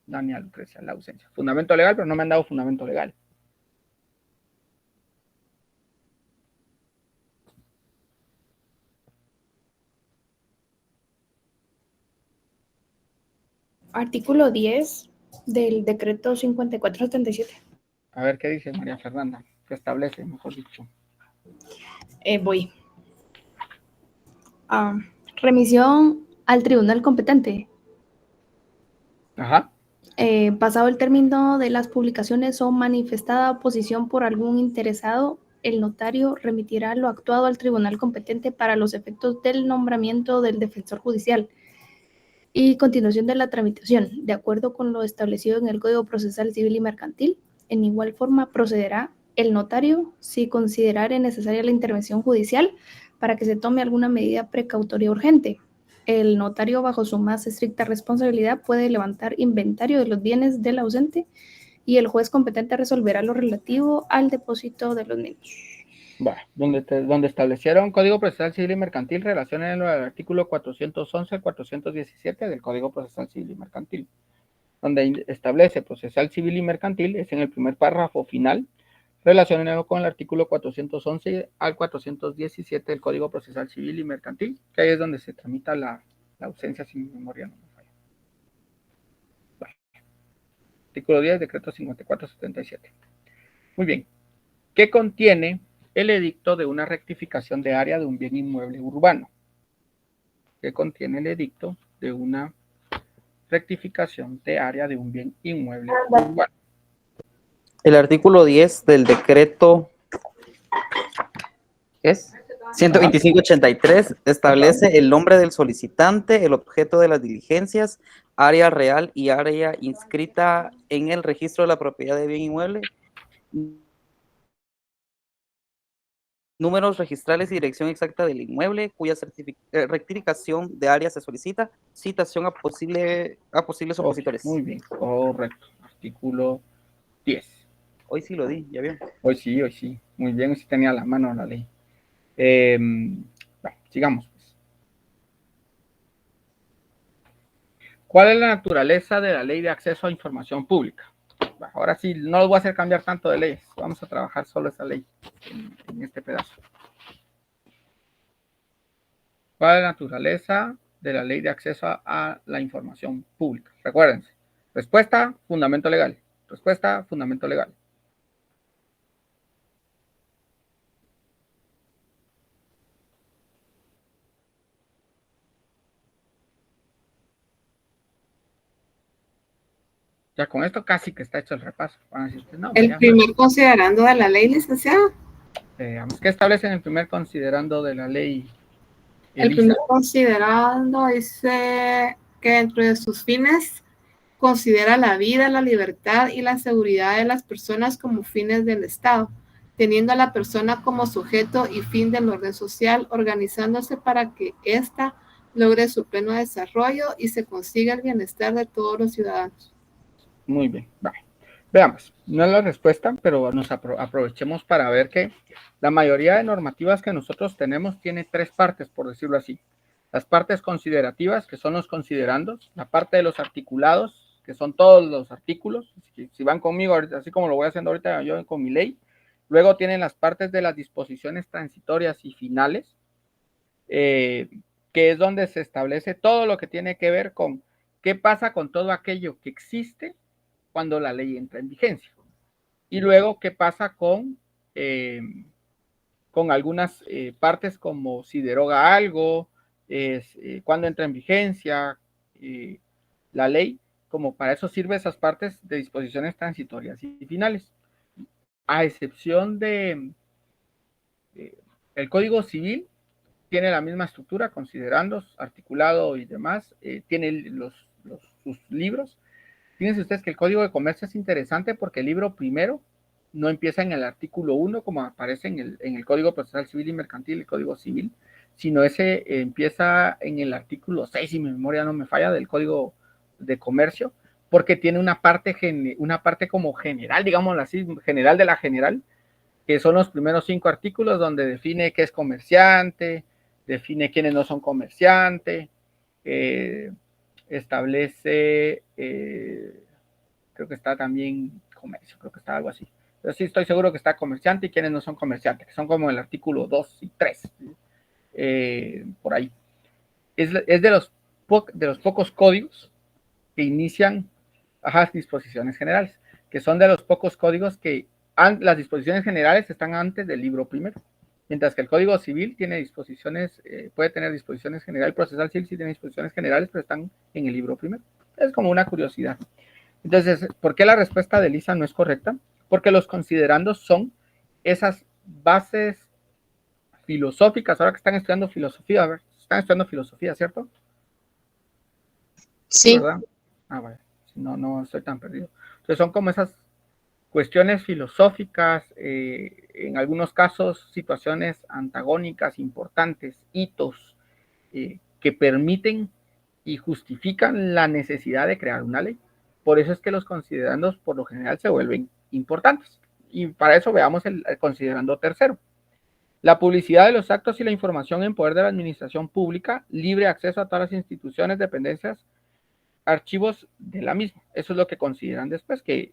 [SPEAKER 3] Dania Lucrecia, la ausencia. Fundamento legal, pero no me han dado fundamento legal.
[SPEAKER 6] Artículo 10 del decreto 5477.
[SPEAKER 3] A ver qué dice María Fernanda, que establece, mejor dicho.
[SPEAKER 6] Voy. Remisión al tribunal competente.
[SPEAKER 3] Ajá.
[SPEAKER 6] Pasado el término de las publicaciones o manifestada oposición por algún interesado, el notario remitirá lo actuado al tribunal competente para los efectos del nombramiento del defensor judicial y continuación de la tramitación, de acuerdo con lo establecido en el Código Procesal Civil y Mercantil. En igual forma procederá el notario si considerare necesaria la intervención judicial para que se tome alguna medida precautoria urgente. El notario, bajo su más estricta responsabilidad, puede levantar inventario de los bienes del ausente y el juez competente resolverá lo relativo al depósito de los mismos.
[SPEAKER 3] Bueno, donde establecieron Código Procesal Civil y Mercantil, relacionenlo al artículo 411 al 417 del Código Procesal Civil y Mercantil. Donde establece procesal civil y mercantil, es en el primer párrafo final, relacionenlo con el artículo 411 al 417 del Código Procesal Civil y Mercantil, que ahí es donde se tramita la ausencia, si mi memoria no me falla. Bueno. Artículo 10, decreto 5477. Muy bien. ¿Qué contiene el edicto de una rectificación de área de un bien inmueble urbano? ¿Qué contiene el edicto de una rectificación de área de un bien inmueble urbano?
[SPEAKER 9] El artículo 10 del decreto ¿es? 125.83 establece el nombre del solicitante, el objeto de las diligencias, área real y área inscrita en el registro de la propiedad de bien inmueble, números registrales y dirección exacta del inmueble, cuya rectificación de área se solicita, citación a posibles opositores.
[SPEAKER 3] Muy bien, correcto. Artículo 10.
[SPEAKER 9] Hoy sí lo di, ya vio.
[SPEAKER 3] Hoy sí. Muy bien, hoy sí tenía a la mano la ley. Bueno, sigamos. Pues. ¿Cuál es la naturaleza de la ley de acceso a información pública? Bueno, ahora sí, no los voy a hacer cambiar tanto de leyes. Vamos a trabajar solo esa ley en este pedazo. ¿Cuál es la naturaleza de la ley de acceso a la información pública? Recuérdense. Respuesta, fundamento legal. Respuesta, fundamento legal. Ya con esto casi que está hecho el repaso. Van a decir, no,
[SPEAKER 8] El primer considerando de la ley, licenciado.
[SPEAKER 3] Veamos, ¿qué establece en el primer considerando de la ley?
[SPEAKER 8] El primer considerando dice que dentro de sus fines considera la vida, la libertad y la seguridad de las personas como fines del Estado, teniendo a la persona como sujeto y fin del orden social, organizándose para que ésta logre su pleno desarrollo y se consiga el bienestar de todos los ciudadanos.
[SPEAKER 3] Muy bien, vale. Veamos, no es la respuesta, pero nos aprovechemos para ver que la mayoría de normativas que nosotros tenemos tiene tres partes, por decirlo así. Las partes considerativas, que son los considerandos, la parte de los articulados, que son todos los artículos, si van conmigo, así como lo voy haciendo ahorita yo con mi ley. Luego tienen las partes de las disposiciones transitorias y finales, que es donde se establece todo lo que tiene que ver con qué pasa con todo aquello que existe cuando la ley entra en vigencia. Y luego, ¿qué pasa con algunas partes como si deroga algo, cuando entra en vigencia la ley? Como para eso sirve esas partes de disposiciones transitorias y finales. A excepción de el Código Civil, tiene la misma estructura, considerandos, articulado y demás, tiene sus libros. Fíjense ustedes que el Código de Comercio es interesante porque el libro primero no empieza en el artículo 1 como aparece en el Código Procesal Civil y Mercantil, el Código Civil, sino ese empieza en el artículo 6, si mi memoria no me falla, del Código de Comercio, porque tiene una parte como general, digámoslo así, general de la general, que son los primeros 5 artículos donde define qué es comerciante, define quiénes no son comerciantes, establece, creo que está también comercio, creo que está algo así. Pero sí estoy seguro que está comerciante y quienes no son comerciantes, que son como el artículo 2 y 3, por ahí. Es de los pocos códigos que inician disposiciones generales, que son de los pocos códigos que las disposiciones generales están antes del libro primero. Mientras que el Código Civil tiene disposiciones, puede tener disposiciones generales, procesal civil sí tiene disposiciones generales, pero están en el libro primero. Es como una curiosidad. Entonces, ¿por qué la respuesta de Lisa no es correcta? Porque los considerandos son esas bases filosóficas, ahora que están estudiando filosofía, a ver, están estudiando filosofía, ¿cierto?
[SPEAKER 4] Sí.
[SPEAKER 3] ¿Verdad? Vale, no estoy tan perdido. Entonces son como esas cuestiones filosóficas, en algunos casos situaciones antagónicas importantes, hitos que permiten y justifican la necesidad de crear una ley. Por eso es que los considerandos por lo general se vuelven importantes. Y para eso veamos el considerando tercero. La publicidad de los actos y la información en poder de la administración pública, libre acceso a todas las instituciones, dependencias, archivos de la misma. Eso es lo que consideran después, que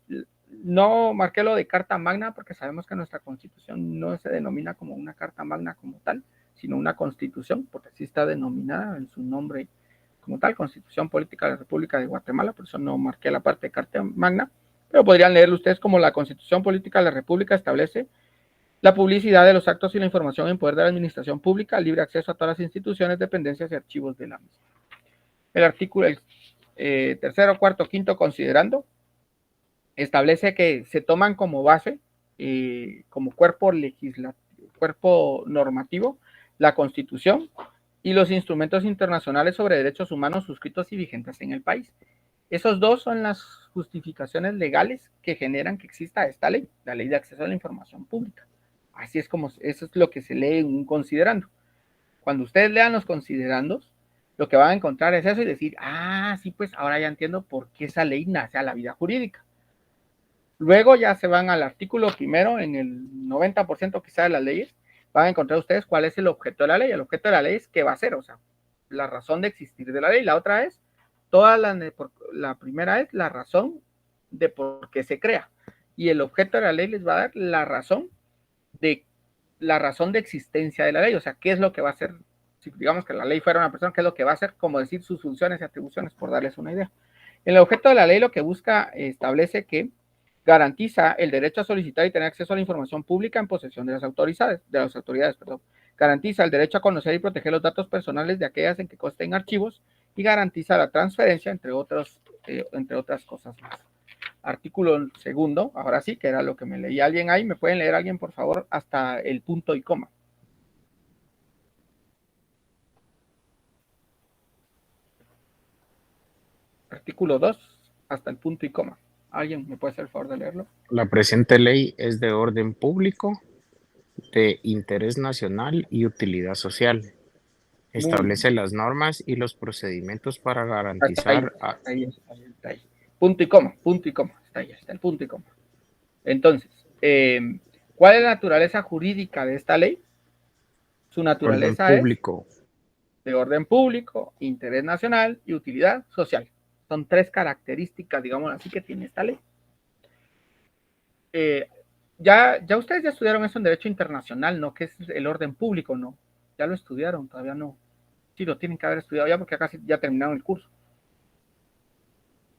[SPEAKER 3] no marqué lo de Carta Magna porque sabemos que nuestra Constitución no se denomina como una Carta Magna como tal, sino una Constitución, porque así está denominada en su nombre como tal, Constitución Política de la República de Guatemala, por eso no marqué la parte de Carta Magna, pero podrían leerlo ustedes como la Constitución Política de la República establece la publicidad de los actos y la información en poder de la administración pública, libre acceso a todas las instituciones, dependencias y archivos de la misma. El artículo tercero, cuarto, quinto, considerando, establece que se toman como base, como cuerpo normativo, la Constitución y los instrumentos internacionales sobre derechos humanos suscritos y vigentes en el país. Esos dos son las justificaciones legales que generan que exista esta ley, la Ley de Acceso a la Información Pública. Así es como, eso es lo que se lee en un considerando. Cuando ustedes lean los considerandos, lo que van a encontrar es eso y decir, sí, pues ahora ya entiendo por qué esa ley nace a la vida jurídica. Luego ya se van al artículo primero, en el 90% quizá de las leyes, van a encontrar ustedes cuál es el objeto de la ley. El objeto de la ley es qué va a ser, o sea, la razón de existir de la ley. La otra es, la primera es la razón de por qué se crea. Y el objeto de la ley les va a dar la razón de existencia de la ley, o sea, qué es lo que va a hacer, si digamos que la ley fuera una persona, qué es lo que va a hacer, como decir sus funciones y atribuciones, por darles una idea. El objeto de la ley lo que busca, establece que garantiza el derecho a solicitar y tener acceso a la información pública en posesión de las autoridades, Garantiza el derecho a conocer y proteger los datos personales de aquellas en que consten archivos y garantiza la transferencia, entre otras cosas más. Artículo segundo, ahora sí, que era lo que me leía alguien ahí. ¿Me pueden leer alguien, por favor, hasta el punto y coma? Artículo 2, hasta el punto y coma. ¿Alguien me puede hacer el favor de leerlo?
[SPEAKER 7] La presente ley es de orden público, de interés nacional y utilidad social. Establece las normas y los procedimientos para garantizar...
[SPEAKER 3] Ahí está. Punto y coma, está el punto y coma. Entonces, ¿cuál es la naturaleza jurídica de esta ley? Su naturaleza es de orden público, interés nacional y utilidad social. Son 3 características, digamos así, que tiene esta ley. Ya ustedes ya estudiaron eso en Derecho Internacional, ¿no? ¿Qué es el orden público? No, ya lo estudiaron, todavía no. Sí, lo tienen que haber estudiado ya porque casi ya terminaron el curso.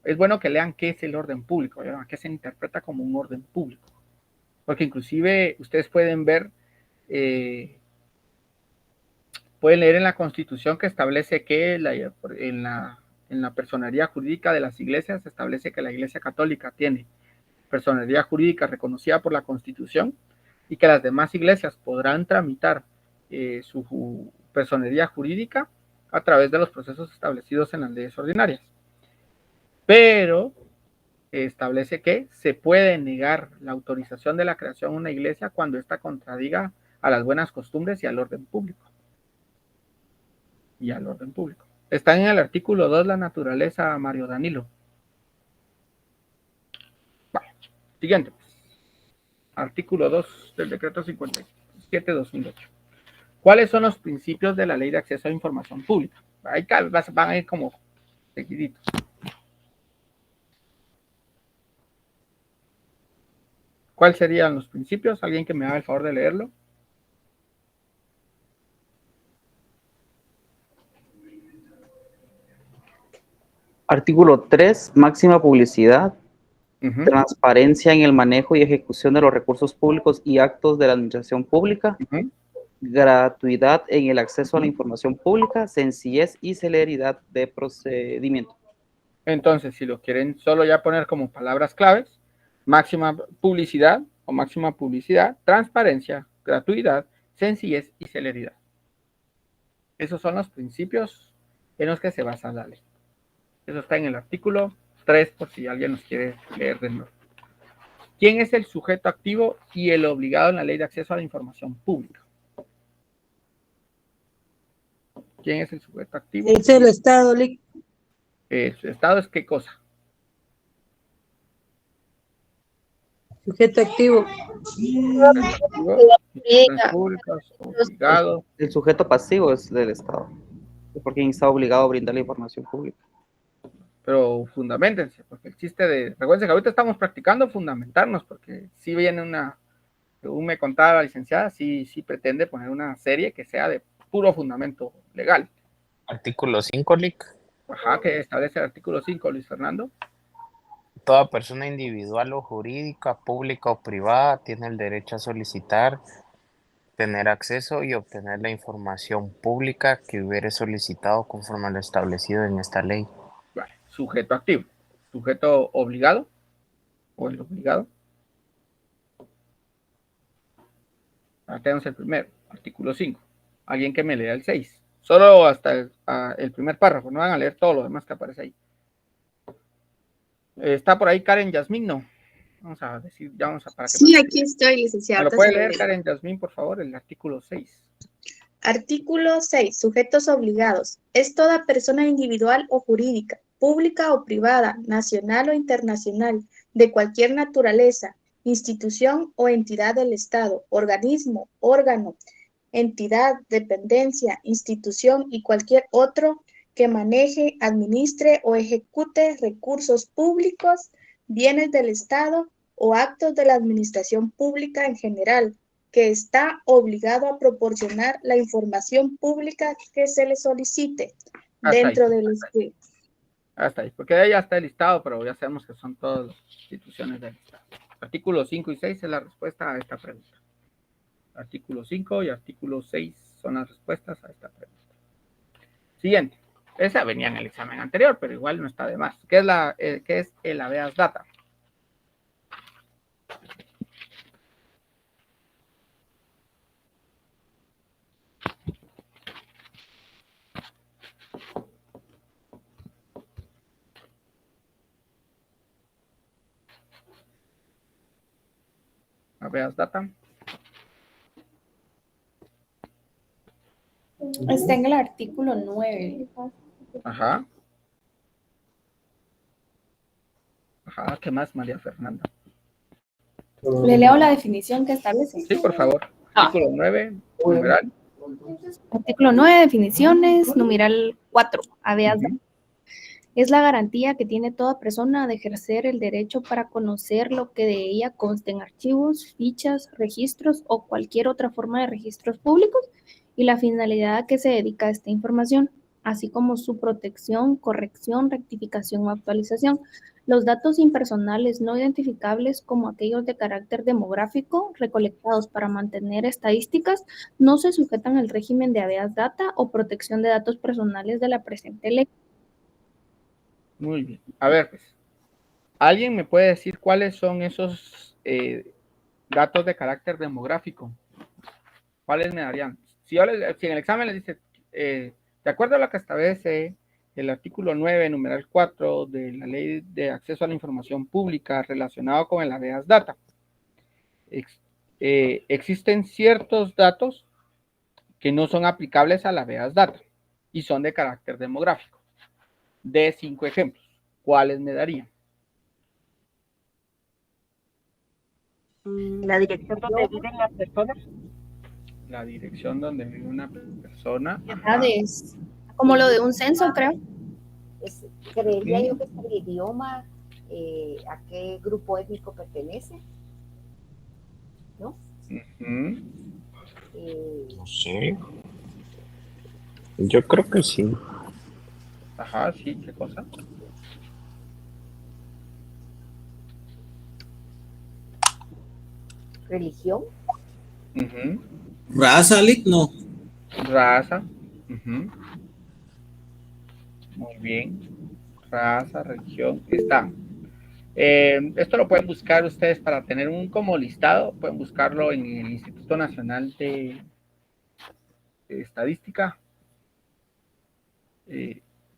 [SPEAKER 3] Es bueno que lean qué es el orden público, ¿verdad? Qué se interpreta como un orden público. Porque inclusive ustedes pueden ver, pueden leer en la Constitución que establece que en la personería jurídica de las iglesias se establece que la Iglesia Católica tiene personería jurídica reconocida por la Constitución y que las demás iglesias podrán tramitar su personería jurídica a través de los procesos establecidos en las leyes ordinarias. Pero establece que se puede negar la autorización de la creación de una iglesia cuando ésta contradiga a las buenas costumbres y al orden público. Está en el artículo 2 la naturaleza, Mario Danilo. Vale. Siguiente. Artículo 2 del decreto 57/2008. ¿Cuáles son los principios de la ley de acceso a información pública? Ahí van a ir como seguiditos. ¿Cuáles serían los principios? ¿Alguien que me haga el favor de leerlo?
[SPEAKER 9] Artículo 3, máxima publicidad, transparencia en el manejo y ejecución de los recursos públicos y actos de la administración pública, gratuidad en el acceso a la información pública, sencillez y celeridad de procedimiento.
[SPEAKER 3] Entonces, si lo quieren solo ya poner como palabras claves, máxima publicidad, transparencia, gratuidad, sencillez y celeridad. Esos son los principios en los que se basa la ley. Eso está en el artículo 3, por si alguien nos quiere leer de nuevo. ¿Quién es el sujeto activo y el obligado en la ley de acceso a la información pública? ¿Quién es el sujeto activo?
[SPEAKER 4] Es el Estado.
[SPEAKER 3] ¿El Estado es qué cosa?
[SPEAKER 4] Sujeto activo.
[SPEAKER 3] Obligado.
[SPEAKER 9] El sujeto pasivo es del Estado, porque está obligado a brindar la información pública.
[SPEAKER 3] Pero fundamentense, porque el chiste de... Recuerden que ahorita estamos practicando fundamentarnos, porque si viene según me contaba la licenciada, sí pretende poner una serie que sea de puro fundamento legal.
[SPEAKER 7] Artículo 5, Lic.
[SPEAKER 3] Ajá, que establece el artículo 5, Luis Fernando.
[SPEAKER 7] Toda persona individual o jurídica, pública o privada, tiene el derecho a solicitar, tener acceso y obtener la información pública que hubiere solicitado conforme a lo establecido en esta ley.
[SPEAKER 3] Vale. Sujeto activo. Sujeto obligado o el obligado. Ahora tenemos el primero, artículo 5. Alguien que me lea el 6. Solo hasta el primer párrafo, no van a leer todo lo demás que aparece ahí. Está por ahí Karen Yasmín, ¿no? Vamos a decir, ya vamos a para que
[SPEAKER 4] Sí, aquí estoy, licenciada.
[SPEAKER 3] ¿me lo puede leer, Karen Yasmín, por favor, el artículo 6?
[SPEAKER 4] Artículo 6. Sujetos obligados. Es toda persona individual o jurídica, pública o privada, nacional o internacional, de cualquier naturaleza, institución o entidad del Estado, organismo, órgano, entidad, dependencia, institución y cualquier otro que maneje, administre o ejecute recursos públicos, bienes del Estado o actos de la administración pública en general, que está obligado a proporcionar la información pública que se le solicite dentro de los que...
[SPEAKER 3] Hasta ahí, porque ahí ya está el listado, pero ya sabemos que son todas las instituciones del Estado. Artículos 5 y 6 es la respuesta a esta pregunta. Artículo 5 y artículo 6 son las respuestas a esta pregunta. Siguiente. Esa venía en el examen anterior, pero igual no está de más. ¿Qué es el habeas data? Habeas data.
[SPEAKER 6] Está en el artículo 9.
[SPEAKER 3] Ajá. Ajá, ¿qué más, María Fernanda?
[SPEAKER 6] Le leo la definición que establece.
[SPEAKER 3] Sí, por favor. Artículo 9, numeral.
[SPEAKER 6] Artículo 9, definiciones, numeral 4, habeas data. Es la garantía que tiene toda persona de ejercer el derecho para conocer lo que de ella consta en archivos, fichas, registros o cualquier otra forma de registros públicos y la finalidad a que se dedica a esta información, así como su protección, corrección, rectificación o actualización. Los datos impersonales no identificables, como aquellos de carácter demográfico, recolectados para mantener estadísticas, no se sujetan al régimen de habeas data o protección de datos personales de la presente ley.
[SPEAKER 3] Muy bien. A ver, pues, ¿alguien me puede decir cuáles son esos datos de carácter demográfico? ¿Cuáles me darían? Si en el examen les dice, de acuerdo a lo que establece el artículo 9, numeral 4 de la Ley de Acceso a la Información Pública relacionado con el habeas data, existen ciertos datos que no son aplicables al habeas data y son de carácter demográfico. De 5 ejemplos, ¿cuáles me darían?
[SPEAKER 10] La dirección donde viven las personas.
[SPEAKER 3] La dirección donde vive una persona.
[SPEAKER 6] Edades, como lo de un censo, creo.
[SPEAKER 2] Creería yo que es el idioma, a qué grupo étnico pertenece, ¿no?
[SPEAKER 7] No sé. Yo creo que sí.
[SPEAKER 3] Ajá, sí, ¿qué cosa?
[SPEAKER 2] Religión.
[SPEAKER 1] Raza, Lick, no.
[SPEAKER 3] Raza. Muy bien. Raza, religión, está. Esto lo pueden buscar ustedes para tener un como listado. Pueden buscarlo en el Instituto Nacional de Estadística.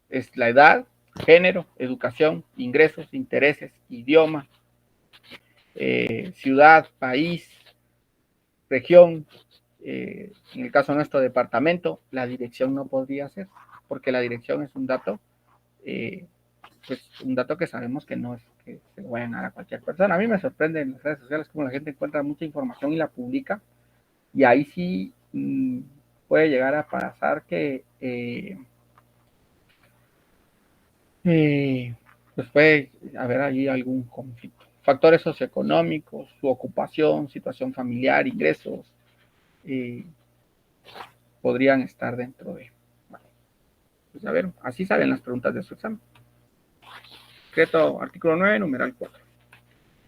[SPEAKER 3] Es la edad, género, educación, ingresos, intereses, idioma, ciudad, país, región, en el caso nuestro departamento. La dirección no podría ser, porque la dirección es un dato, pues un dato que sabemos que no es que se vayan a dar a cualquier persona. A mí me sorprende en las redes sociales cómo la gente encuentra mucha información y la publica, y ahí sí puede llegar a pasar que pues puede haber allí algún conflicto. Factores socioeconómicos, su ocupación, situación familiar, ingresos, podrían estar dentro de. Vale. Pues a ver, así salen las preguntas de su examen. Decreto, artículo 9, numeral 4.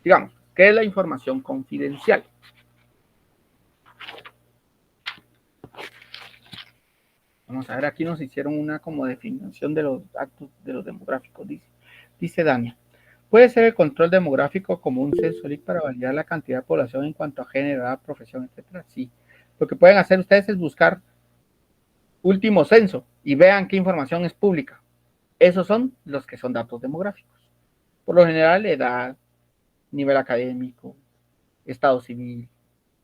[SPEAKER 3] Digamos, ¿qué es la información confidencial? Vamos a ver, aquí nos hicieron una como definición de los actos de los demográficos. Dice Dania, ¿puede ser el control demográfico como un censo para validar la cantidad de población en cuanto a género, edad, profesión, etcétera? Sí. Lo que pueden hacer ustedes es buscar último censo y vean qué información es pública. Esos son los que son datos demográficos. Por lo general, edad, nivel académico, estado civil,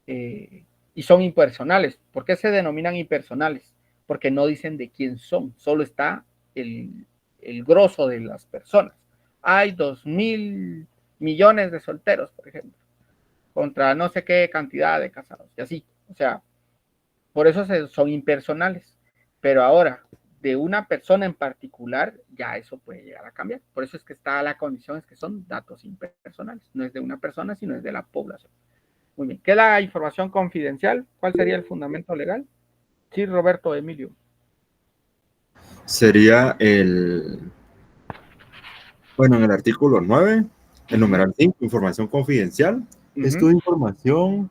[SPEAKER 3] y son impersonales. ¿Por qué se denominan impersonales? Porque no dicen de quién son, solo está el grosso de las personas. Hay 2.000 millones de solteros, por ejemplo, contra no sé qué cantidad de casados, y así. O sea, por eso son impersonales. Pero ahora, de una persona en particular, ya eso puede llegar a cambiar. Por eso es que está la condición, es que son datos impersonales. No es de una persona, sino es de la población. Muy bien. ¿Qué es la información confidencial? ¿Cuál sería el fundamento legal? Sí, Roberto Emilio.
[SPEAKER 11] Sería bueno, en el artículo 9, el numeral 5, información confidencial. Es toda información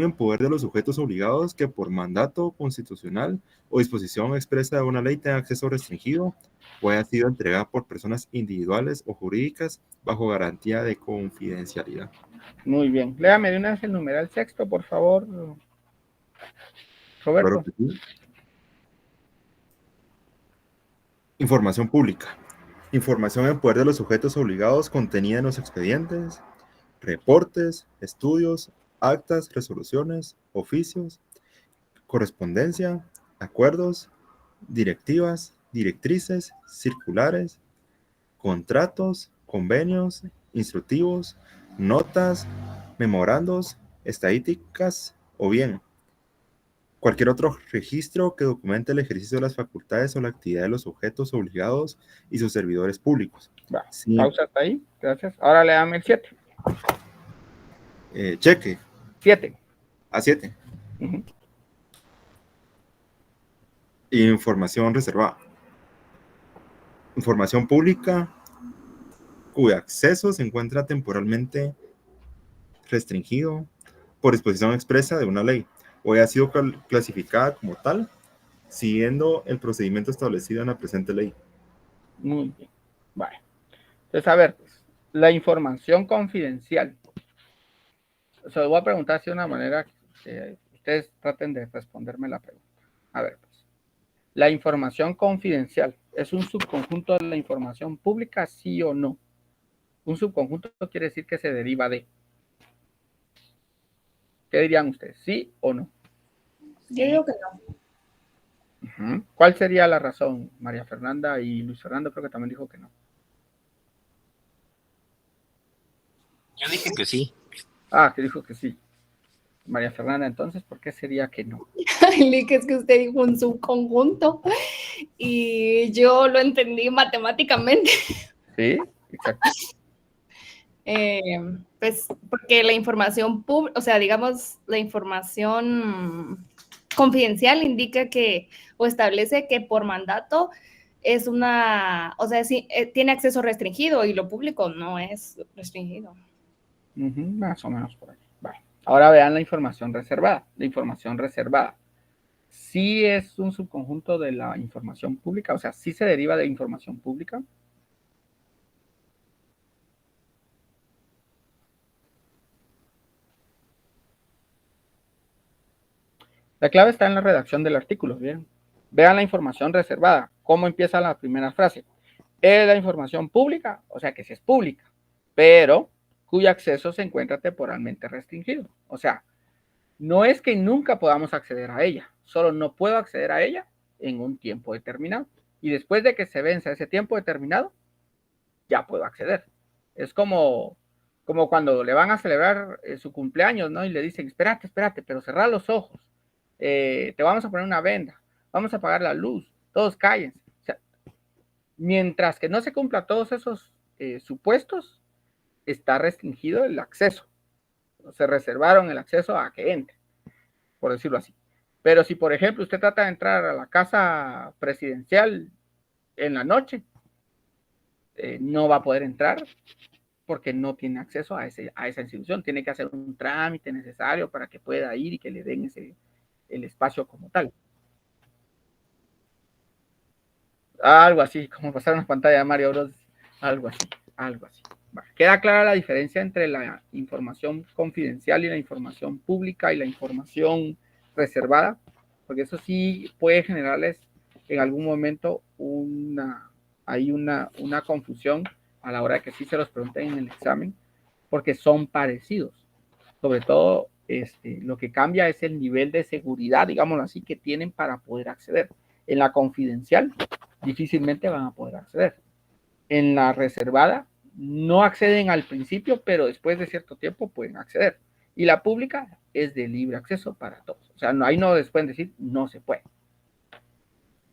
[SPEAKER 11] en poder de los sujetos obligados que por mandato constitucional o disposición expresa de una ley tenga acceso restringido o haya sido entregada por personas individuales o jurídicas bajo garantía de confidencialidad.
[SPEAKER 3] Muy bien. Léame de una vez el numeral sexto, por favor, Roberto.
[SPEAKER 11] Claro que sí. Información pública. Información en poder de los sujetos obligados contenida en los expedientes, reportes, estudios, actas, resoluciones, oficios, correspondencia, acuerdos, directivas, directrices, circulares, contratos, convenios, instructivos, notas, memorandos, estadísticas o bien cualquier otro registro que documente el ejercicio de las facultades o la actividad de los sujetos obligados y sus servidores públicos.
[SPEAKER 3] Sí. Pausa hasta ahí, gracias. Ahora le dame el 7.
[SPEAKER 11] Cheque.
[SPEAKER 3] 7.
[SPEAKER 11] A7. Información reservada. Información pública cuyo acceso se encuentra temporalmente restringido por disposición expresa de una ley o haya sido clasificada como tal siguiendo el procedimiento establecido en la presente ley.
[SPEAKER 3] Muy bien. Vale. Entonces, a ver, pues, la información confidencial. O sea, voy a preguntar así de una manera que ustedes traten de responderme la pregunta. A ver, pues, la información confidencial, ¿es un subconjunto de la información pública, sí o no? Un subconjunto quiere decir que se deriva de. ¿Qué dirían ustedes? ¿Sí o no?
[SPEAKER 4] Yo digo que no.
[SPEAKER 3] ¿Cuál sería la razón? María Fernanda y Luis Fernando creo que también dijo que no.
[SPEAKER 7] Yo dije que sí.
[SPEAKER 3] Ah, que dijo que sí. María Fernanda, entonces, ¿por qué sería que no?
[SPEAKER 6] Es que usted dijo un subconjunto y yo lo entendí matemáticamente.
[SPEAKER 3] Sí, exacto.
[SPEAKER 6] Pues porque la información pública, o sea, digamos, la información confidencial indica que, o establece que por mandato es una, o sea, sí, tiene acceso restringido y lo público no es restringido.
[SPEAKER 3] Más o menos por ahí. Vale. Ahora vean la información reservada. La información reservada sí es un subconjunto de la información pública, o sea, sí se deriva de información pública. La clave está en la redacción del artículo. Bien. Vean la información reservada. ¿Cómo empieza la primera frase? Es la información pública, o sea que sí es pública, pero cuyo acceso se encuentra temporalmente restringido. O sea, no es que nunca podamos acceder a ella, solo no puedo acceder a ella en un tiempo determinado. Y después de que se venza ese tiempo determinado, ya puedo acceder. Es como cuando le van a celebrar su cumpleaños, ¿no? Y le dicen, espérate, pero cerrá los ojos. Te vamos a poner una venda, vamos a apagar la luz, todos cállense. O sea, mientras que no se cumpla todos esos supuestos, está restringido el acceso. Se reservaron el acceso a que entre, por decirlo así. Pero si, por ejemplo, usted trata de entrar a la casa presidencial en la noche, no va a poder entrar porque no tiene acceso a esa institución. Tiene que hacer un trámite necesario para que pueda ir y que le den el espacio como tal. Algo así, como pasar una pantalla de Mario Bros. Algo así. Vale. ¿Queda clara la diferencia entre la información confidencial y la información pública y la información reservada? Porque eso sí puede generarles en algún momento una hay una confusión a la hora de que sí se los pregunten en el examen, porque son parecidos. Sobre todo, lo que cambia es el nivel de seguridad, digámoslo así, que tienen para poder acceder. En la confidencial, difícilmente van a poder acceder. En la reservada, no acceden al principio, pero después de cierto tiempo pueden acceder. Y la pública es de libre acceso para todos. O sea, ahí no les pueden decir, no se puede.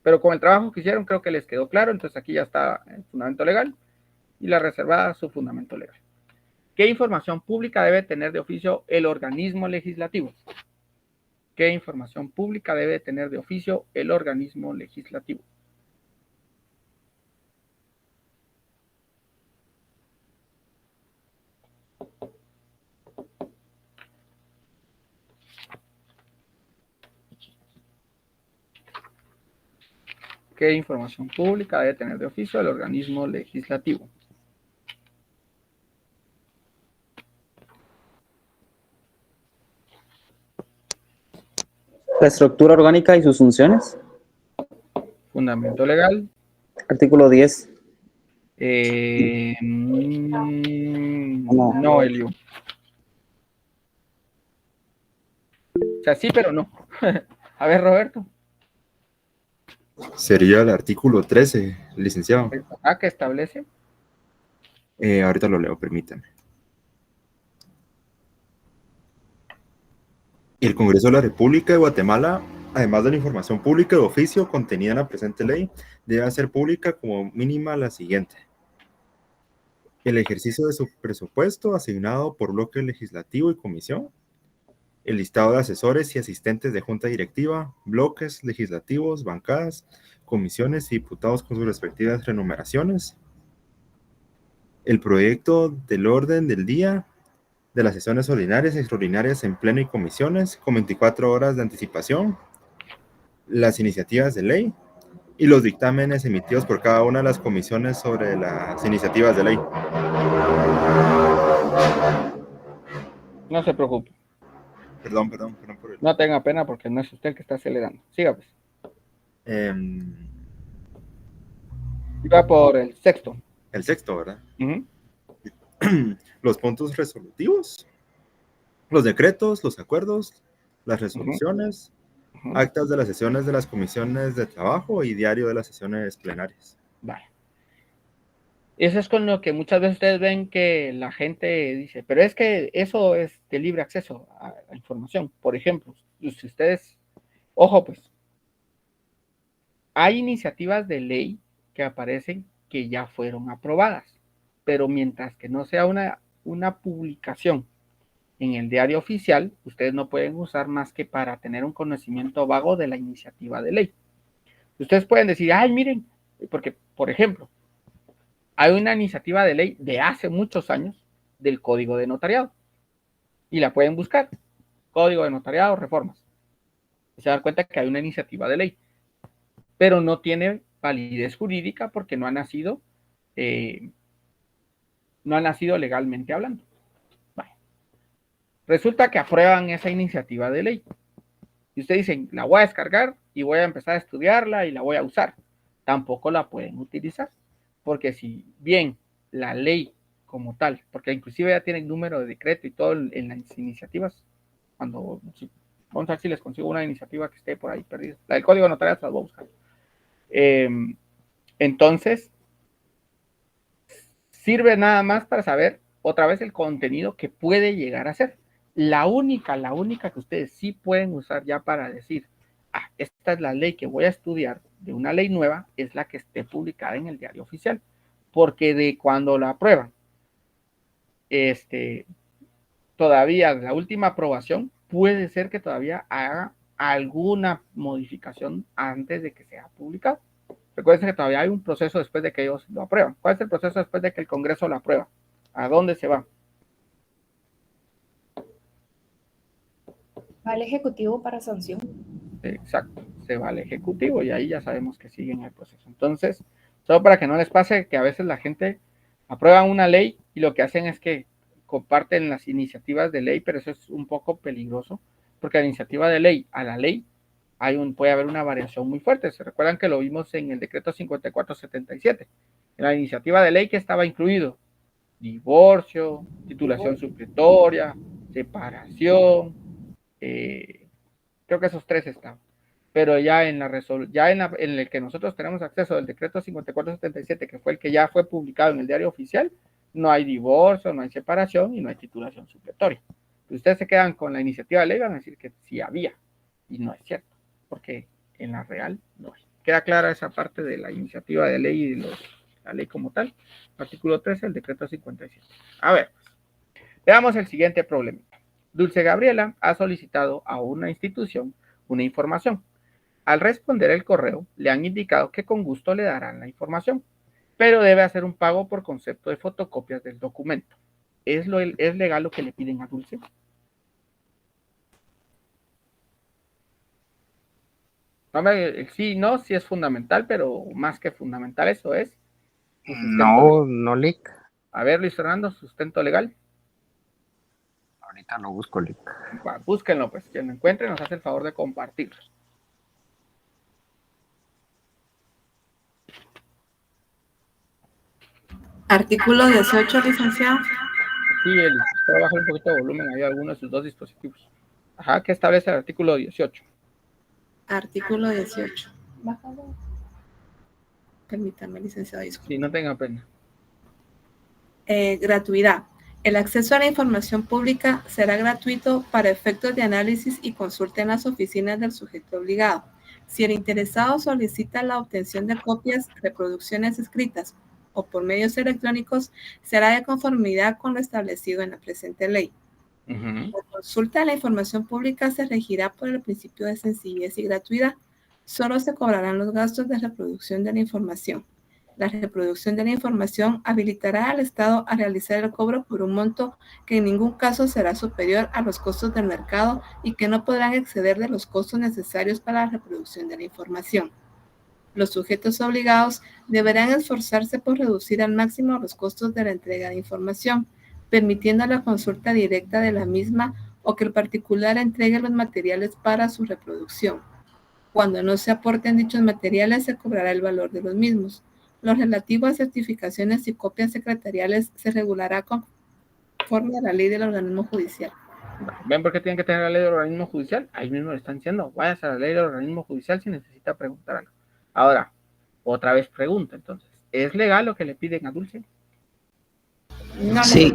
[SPEAKER 3] Pero con el trabajo que hicieron, creo que les quedó claro. Entonces aquí ya está el fundamento legal y la reservada su fundamento legal. ¿Qué información pública debe tener de oficio el organismo legislativo? ¿Qué información pública debe tener de oficio el organismo legislativo? ¿Qué información pública debe tener de oficio el organismo legislativo?
[SPEAKER 9] La estructura orgánica y sus funciones.
[SPEAKER 3] Fundamento legal.
[SPEAKER 9] Artículo 10.
[SPEAKER 3] No, Elio. O sea, sí, pero no. A ver, Roberto.
[SPEAKER 11] Sería el artículo 13, licenciado.
[SPEAKER 3] ¿Qué establece?
[SPEAKER 11] Ahorita lo leo, permítame. El Congreso de la República de Guatemala, además de la información pública de oficio contenida en la presente ley, debe hacer pública como mínima la siguiente: el ejercicio de su presupuesto asignado por bloque legislativo y comisión, el listado de asesores y asistentes de junta directiva, bloques legislativos, bancadas, comisiones y diputados con sus respectivas renumeraciones, el proyecto del orden del día de las sesiones ordinarias y extraordinarias en pleno y comisiones con 24 horas de anticipación, las iniciativas de ley y los dictámenes emitidos por cada una de las comisiones sobre las iniciativas de ley.
[SPEAKER 3] No se preocupe.
[SPEAKER 11] Perdón por el...
[SPEAKER 3] No tenga pena porque no es usted el que está acelerando. Siga, pues. Iba por el sexto.
[SPEAKER 11] El sexto, ¿verdad? Los puntos resolutivos, los decretos, los acuerdos, las resoluciones, actas de las sesiones de las comisiones de trabajo y diario de las sesiones plenarias.
[SPEAKER 3] Vale. Eso es con lo que muchas veces ustedes ven que la gente dice, pero es que eso es de libre acceso a la información. Por ejemplo, si ustedes, ojo pues, hay iniciativas de ley que aparecen que ya fueron aprobadas, pero mientras que no sea una publicación en el diario oficial, ustedes no pueden usar más que para tener un conocimiento vago de la iniciativa de ley. Ustedes pueden decir, ay, miren, porque, por ejemplo, hay una iniciativa de ley de hace muchos años del Código de Notariado y la pueden buscar, Código de Notariado, reformas. Y se dan cuenta que hay una iniciativa de ley, pero no tiene validez jurídica porque no ha nacido legalmente hablando. Vale. Resulta que aprueban esa iniciativa de ley. Y ustedes dicen, la voy a descargar y voy a empezar a estudiarla y la voy a usar. Tampoco la pueden utilizar. Porque si bien la ley como tal, porque inclusive ya tienen número de decreto y todo en las iniciativas, vamos a ver si les consigo una iniciativa que esté por ahí perdida. La del Código Notarial se las voy a buscar. Entonces, sirve nada más para saber otra vez el contenido que puede llegar a ser. La única que ustedes sí pueden usar ya para decir, esta es la ley que voy a estudiar de una ley nueva, es la que esté publicada en el diario oficial. Porque de cuando la aprueban, todavía la última aprobación, puede ser que todavía haga alguna modificación antes de que sea publicado. Recuerden que todavía hay un proceso después de que ellos lo aprueban. ¿Cuál es el proceso después de que el Congreso lo aprueba? ¿A dónde se va?
[SPEAKER 6] Va al Ejecutivo para sanción.
[SPEAKER 3] Exacto, se va al Ejecutivo y ahí ya sabemos que siguen el proceso. Entonces, solo para que no les pase que a veces la gente aprueba una ley y lo que hacen es que comparten las iniciativas de ley, pero eso es un poco peligroso, porque la iniciativa de ley a la ley puede haber una variación muy fuerte. Se recuerdan que lo vimos en el decreto 5477, en la iniciativa de ley que estaba incluido divorcio, titulación supletoria, separación, creo que esos 3 están. Pero ya en el que nosotros tenemos acceso del decreto 5477, que fue el que ya fue publicado en el diario oficial, no hay divorcio, no hay separación y no hay titulación supletoria. Si ustedes se quedan con la iniciativa de ley, van a decir que sí había, y no es cierto, porque en la real no hay. Queda clara esa parte de la iniciativa de ley y de la ley como tal. Artículo 13 del decreto 57. A ver, veamos el siguiente problema. Dulce Gabriela ha solicitado a una institución una información. Al responder el correo, le han indicado que con gusto le darán la información, pero debe hacer un pago por concepto de fotocopias del documento. ¿Es legal lo que le piden a Dulce? Sí es fundamental, pero más que fundamental eso es.
[SPEAKER 7] No, Lick.
[SPEAKER 3] A ver, Luis Fernando, sustento legal.
[SPEAKER 7] Ahorita lo busco, Lick.
[SPEAKER 3] Búsquenlo, pues. Quien lo encuentre nos hace el favor de compartirlo.
[SPEAKER 8] Artículo 18, licenciado.
[SPEAKER 3] Sí, puede bajar un poquito de volumen ahí a alguno de sus 2 dispositivos. Ajá, ¿qué establece el artículo 18?
[SPEAKER 8] Artículo 18. Bájalo. Permítame, licenciado.
[SPEAKER 3] Sí, no tenga pena.
[SPEAKER 8] Gratuidad. El acceso a la información pública será gratuito para efectos de análisis y consulta en las oficinas del sujeto obligado. Si el interesado solicita la obtención de copias, reproducciones escritas o por medios electrónicos, será de conformidad con lo establecido en la presente ley. La consulta de la información pública se regirá por el principio de sencillez y gratuidad. Solo se cobrarán los gastos de reproducción de la información. La reproducción de la información habilitará al Estado a realizar el cobro por un monto que en ningún caso será superior a los costos del mercado y que no podrán exceder de los costos necesarios para la reproducción de la información. Los sujetos obligados deberán esforzarse por reducir al máximo los costos de la entrega de información, permitiendo la consulta directa de la misma o que el particular entregue los materiales para su reproducción. Cuando no se aporten dichos materiales, se cobrará el valor de los mismos. Lo relativo a certificaciones y copias secretariales se regulará conforme a la ley del organismo judicial.
[SPEAKER 3] ¿Ven por qué tienen que tener la ley del organismo judicial? Ahí mismo le están diciendo, váyase a la ley del organismo judicial si necesita preguntar algo. Ahora, otra vez pregunta, entonces, ¿es legal lo que le piden a Dulce?
[SPEAKER 9] No, sí.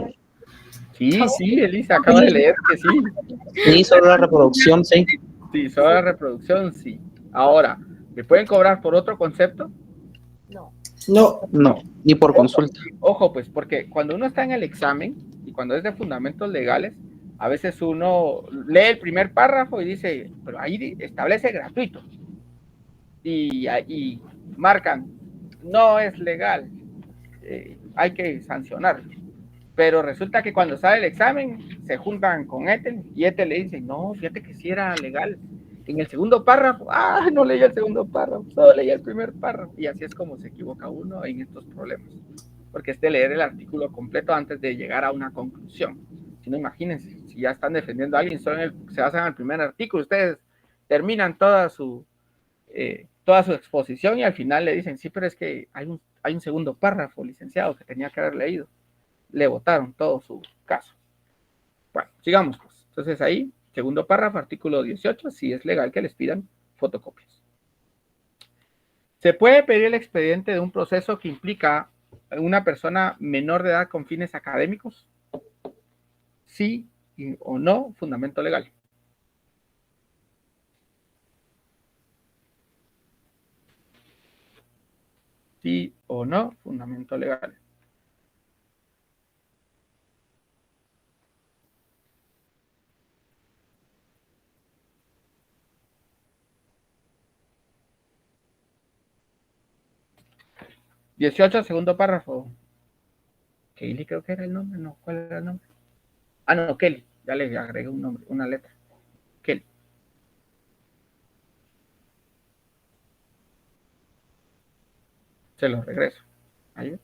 [SPEAKER 3] Sí, Elisa, acaba de leer que sí.
[SPEAKER 9] Sí, solo la reproducción, sí.
[SPEAKER 3] Sí, solo la reproducción, sí. Ahora, ¿le pueden cobrar por otro concepto?
[SPEAKER 9] No, ni por consulta.
[SPEAKER 3] Ojo, pues, porque cuando uno está en el examen y cuando es de fundamentos legales, a veces uno lee el primer párrafo y dice, pero ahí establece gratuito. Y marcan, no es legal, hay que sancionarlo. Pero resulta que cuando sale el examen, se juntan con Ethel y Ethel le dice, no, fíjate que sí era legal. En el segundo párrafo, no leí el segundo párrafo, solo leí el primer párrafo. Y así es como se equivoca uno en estos problemas. Porque es de leer el artículo completo antes de llegar a una conclusión. Si no, imagínense, si ya están defendiendo a alguien, se basan en el primer artículo, ustedes terminan toda su exposición y al final le dicen, sí, pero es que hay un segundo párrafo, licenciado, que tenía que haber leído. Le votaron todo su caso. Bueno, sigamos pues. Entonces ahí, segundo párrafo, artículo 18, sí es legal que les pidan fotocopias. ¿Se puede pedir el expediente de un proceso que implica una persona menor de edad con fines académicos? Sí o no, fundamento legal. Sí o no, fundamento legal. (18) Segundo párrafo. Kelly creo que era el nombre, no, ¿cuál era el nombre? No, Kelly, ya le agregué un nombre, una letra. Kelly. Se lo regreso. Ahí.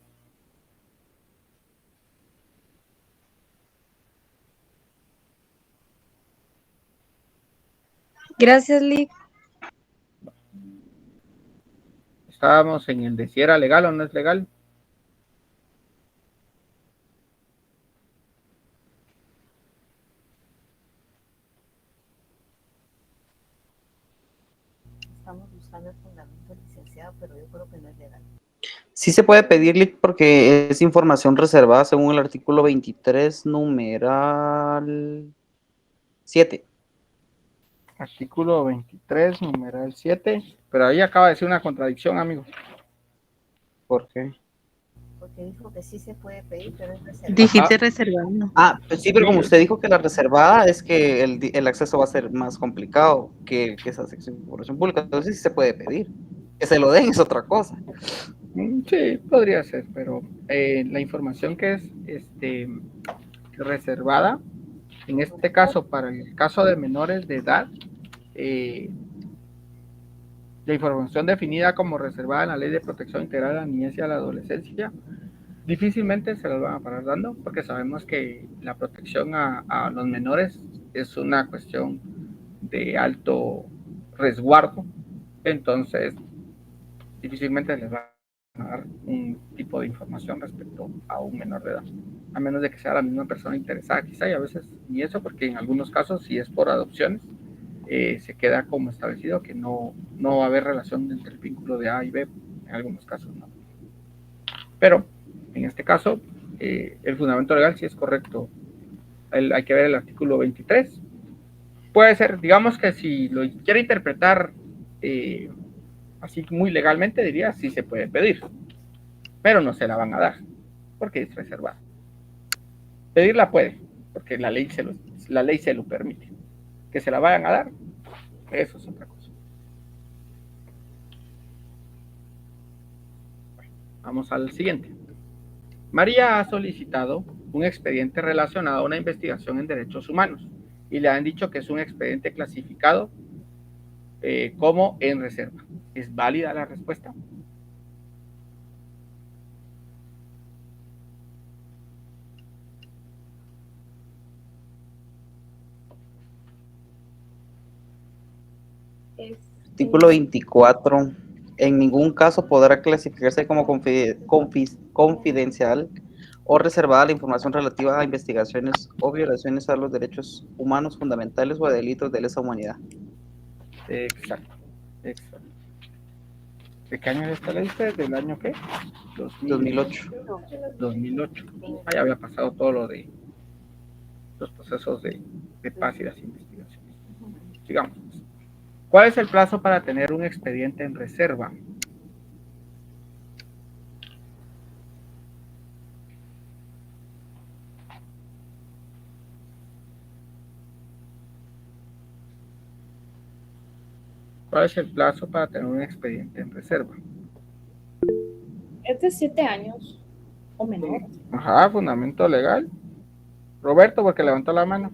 [SPEAKER 12] Gracias, Lick.
[SPEAKER 3] Estábamos en el de si era legal o no es legal.
[SPEAKER 2] Estamos buscando el fundamento licenciado, pero yo creo que no es legal.
[SPEAKER 9] Sí se puede pedir, Lic, porque es información reservada según el artículo 23, numeral 7.
[SPEAKER 3] Artículo 23, numeral 7. Pero ahí acaba de decir una contradicción, amigo.
[SPEAKER 9] ¿Por qué?
[SPEAKER 2] Porque dijo que sí se puede pedir, pero es reservado.
[SPEAKER 4] Dijiste reservado.
[SPEAKER 9] Ah, pues sí, pero como usted dijo que la reservada es que el acceso va a ser más complicado que esa sección de información pública, entonces sí se puede pedir. Que se lo den es otra cosa.
[SPEAKER 3] Sí, podría ser, pero la información que es reservada, en este caso, para el caso de menores de edad, la información definida como reservada en la Ley de Protección Integral de la Niñez y a la Adolescencia, difícilmente se las van a parar dando, porque sabemos que la protección a los menores es una cuestión de alto resguardo, entonces difícilmente les va a dar un tipo de información respecto a un menor de edad, a menos de que sea la misma persona interesada, quizá, y a veces ni eso, porque en algunos casos, si es por adopciones, se queda como establecido que no va a haber relación entre el vínculo de A y B, en algunos casos no. Pero, en este caso, el fundamento legal sí es correcto. Hay que ver el artículo 23. Puede ser, digamos que si lo quiere interpretar así muy legalmente, diría sí se puede pedir, pero no se la van a dar, porque es reservada. Pedirla puede, porque la ley se lo permite. Que se la vayan a dar, eso es otra cosa. Bueno, vamos al siguiente. María ha solicitado un expediente relacionado a una investigación en derechos humanos y le han dicho que es un expediente clasificado como en reserva. ¿Es válida la respuesta?
[SPEAKER 9] Artículo 24. En ningún caso podrá clasificarse como confidencial o reservada la información relativa a investigaciones o violaciones a los derechos humanos fundamentales o a delitos de lesa humanidad.
[SPEAKER 3] Exacto. ¿De qué año es esta ley? ¿Del año qué?
[SPEAKER 9] 2008.
[SPEAKER 3] 2008. Ya había pasado todo lo de los procesos de paz y las investigaciones. Sigamos. ¿Cuál es el plazo para tener un expediente en reserva? ¿Cuál es el plazo para tener un expediente en reserva?
[SPEAKER 6] Es de 7 años o menor.
[SPEAKER 3] Ajá, fundamento legal. Roberto, porque levantó la mano.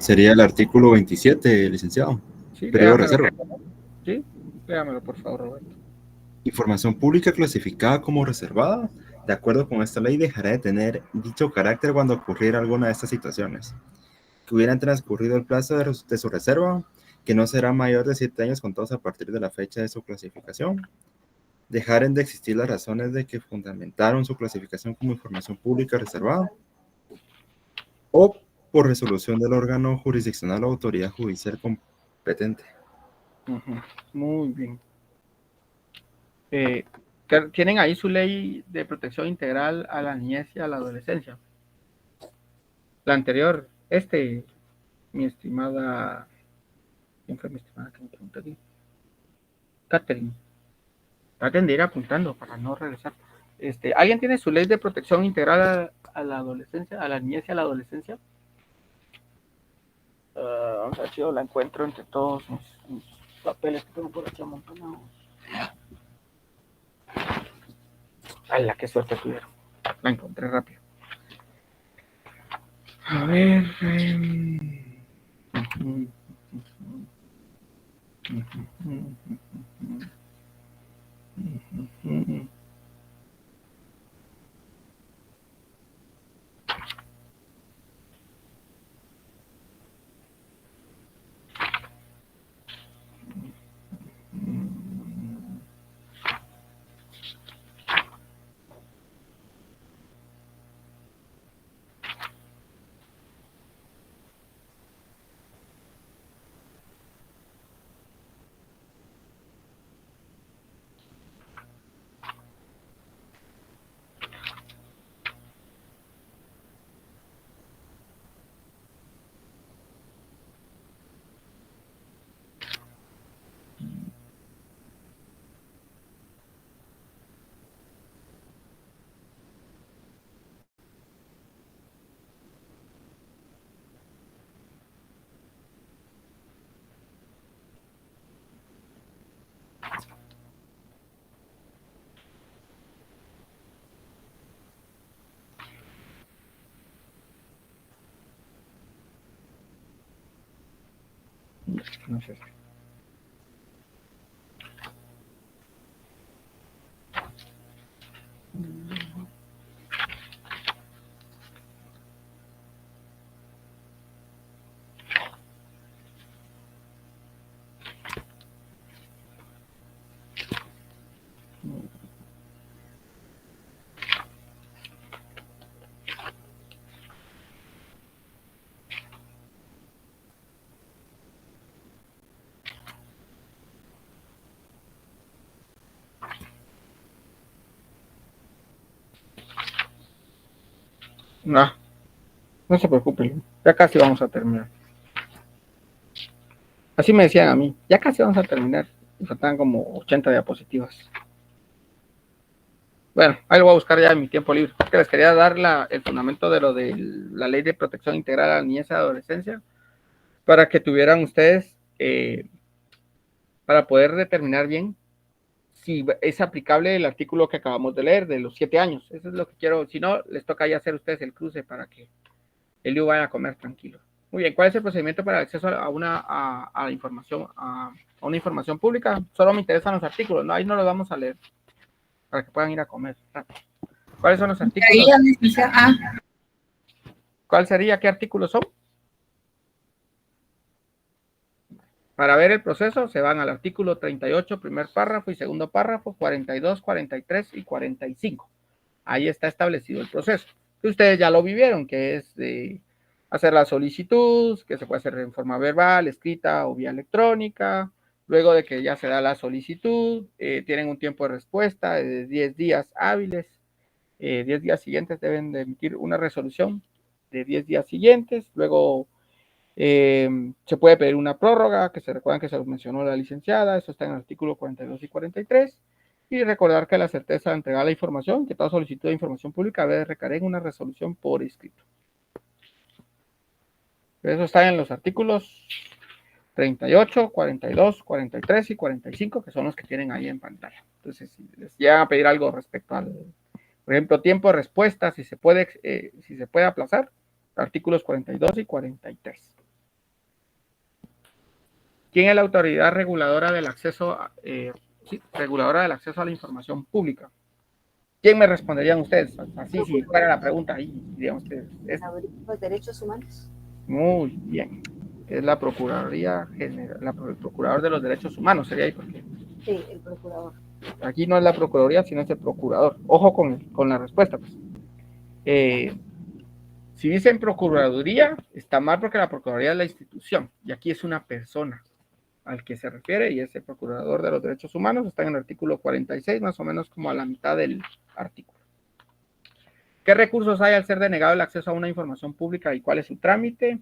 [SPEAKER 11] Sería el artículo 27, licenciado.
[SPEAKER 3] Sí,
[SPEAKER 11] Periodo de reserva.
[SPEAKER 3] Sí, léamelo, por favor, Roberto.
[SPEAKER 11] Información pública clasificada como reservada, de acuerdo con esta ley, dejará de tener dicho carácter cuando ocurriera alguna de estas situaciones. Que hubieran transcurrido el plazo de su reserva, que no será mayor de 7 años contados a partir de la fecha de su clasificación. Dejaren de existir las razones de que fundamentaron su clasificación como información pública reservada. O por resolución del órgano jurisdiccional o autoridad judicial competente.
[SPEAKER 3] Muy bien. ¿Tienen ahí su ley de protección integral a la niñez y a la adolescencia? La anterior, mi estimada, ¿quién fue mi estimada que me preguntó aquí? Catherine. Traten de ir apuntando para no regresar. ¿Alguien tiene su ley de protección integral a la adolescencia, a la niñez y a la adolescencia? Vamos a ver si yo la encuentro entre todos mis papeles que tengo por aquí amontonados. ¡Hala, qué suerte tuvieron! La encontré rápido. A ver. No sé. No, no se preocupen, ya casi vamos a terminar. Así me decían a mí, ya casi vamos a terminar. Y faltaban como 80 diapositivas. Bueno, ahí lo voy a buscar ya en mi tiempo libre. Que les quería dar el fundamento de lo de la Ley de Protección Integral a la Niñez y Adolescencia, para que tuvieran ustedes, para poder determinar bien si es aplicable el artículo que acabamos de leer de los 7 años. Eso es lo que quiero. Si no, les toca ya hacer ustedes el cruce para que Elio vaya a comer tranquilo. Muy bien, ¿cuál es el procedimiento para el acceso a la información, a una información pública? Solo me interesan los artículos, ¿no? Ahí no los vamos a leer, para que puedan ir a comer. ¿Cuáles son los artículos? ¿Cuál sería? ¿Qué artículos son? Para ver el proceso, se van al artículo 38, primer párrafo y segundo párrafo, 42, 43 y 45. Ahí está establecido el proceso. Que ustedes ya lo vivieron, que es de hacer la solicitud, que se puede hacer en forma verbal, escrita o vía electrónica. Luego de que ya se da la solicitud, tienen un tiempo de respuesta de 10 días hábiles. 10 días siguientes deben de emitir una resolución de 10 días siguientes. Luego se puede pedir una prórroga, que se recuerdan que se lo mencionó la licenciada. Eso está en el artículo 42 y 43. Y recordar que la certeza de entregar la información, que toda solicitud de información pública debe recaer en una resolución por escrito. Eso está en los artículos 38, 42, 43 y 45, que son los que tienen ahí en pantalla. Entonces, si les llegan a pedir algo respecto al, por ejemplo, tiempo de respuesta, si se puede aplazar, artículos 42 y 43. ¿Quién es la autoridad reguladora del acceso a la información pública? ¿Quién me responderían ustedes? Así, si fuera la pregunta ahí, dirían ustedes.
[SPEAKER 2] Los derechos humanos.
[SPEAKER 3] Muy bien. Es la Procuraduría General, el Procurador de los Derechos Humanos, sería ahí, porque
[SPEAKER 2] sí, el procurador.
[SPEAKER 3] Aquí no es la Procuraduría, sino es el Procurador. Ojo con la respuesta, pues. Si dicen Procuraduría, está mal porque la Procuraduría es la institución, y aquí es una persona al que se refiere, y es el Procurador de los Derechos Humanos. Está en el artículo 46, más o menos como a la mitad del artículo. ¿Qué recursos hay al ser denegado el acceso a una información pública y cuál es su trámite?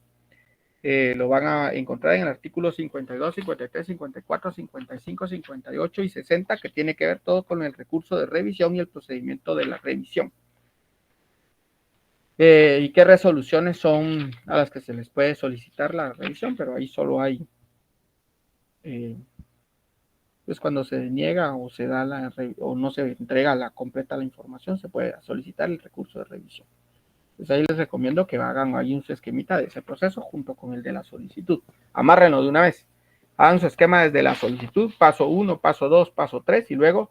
[SPEAKER 3] Lo van a encontrar en el artículo 52, 53, 54, 55, 58 y 60, que tiene que ver todo con el recurso de revisión y el procedimiento de la revisión. ¿Y qué resoluciones son a las que se les puede solicitar la revisión? Pero ahí solo hay, pues cuando se niega o se da o no se entrega completa la información, se puede solicitar el recurso de revisión. Pues ahí les recomiendo que hagan ahí un esquemita de ese proceso junto con el de la solicitud. Amárrenlo de una vez. Hagan su esquema desde la solicitud, paso 1, paso 2, paso 3, y luego,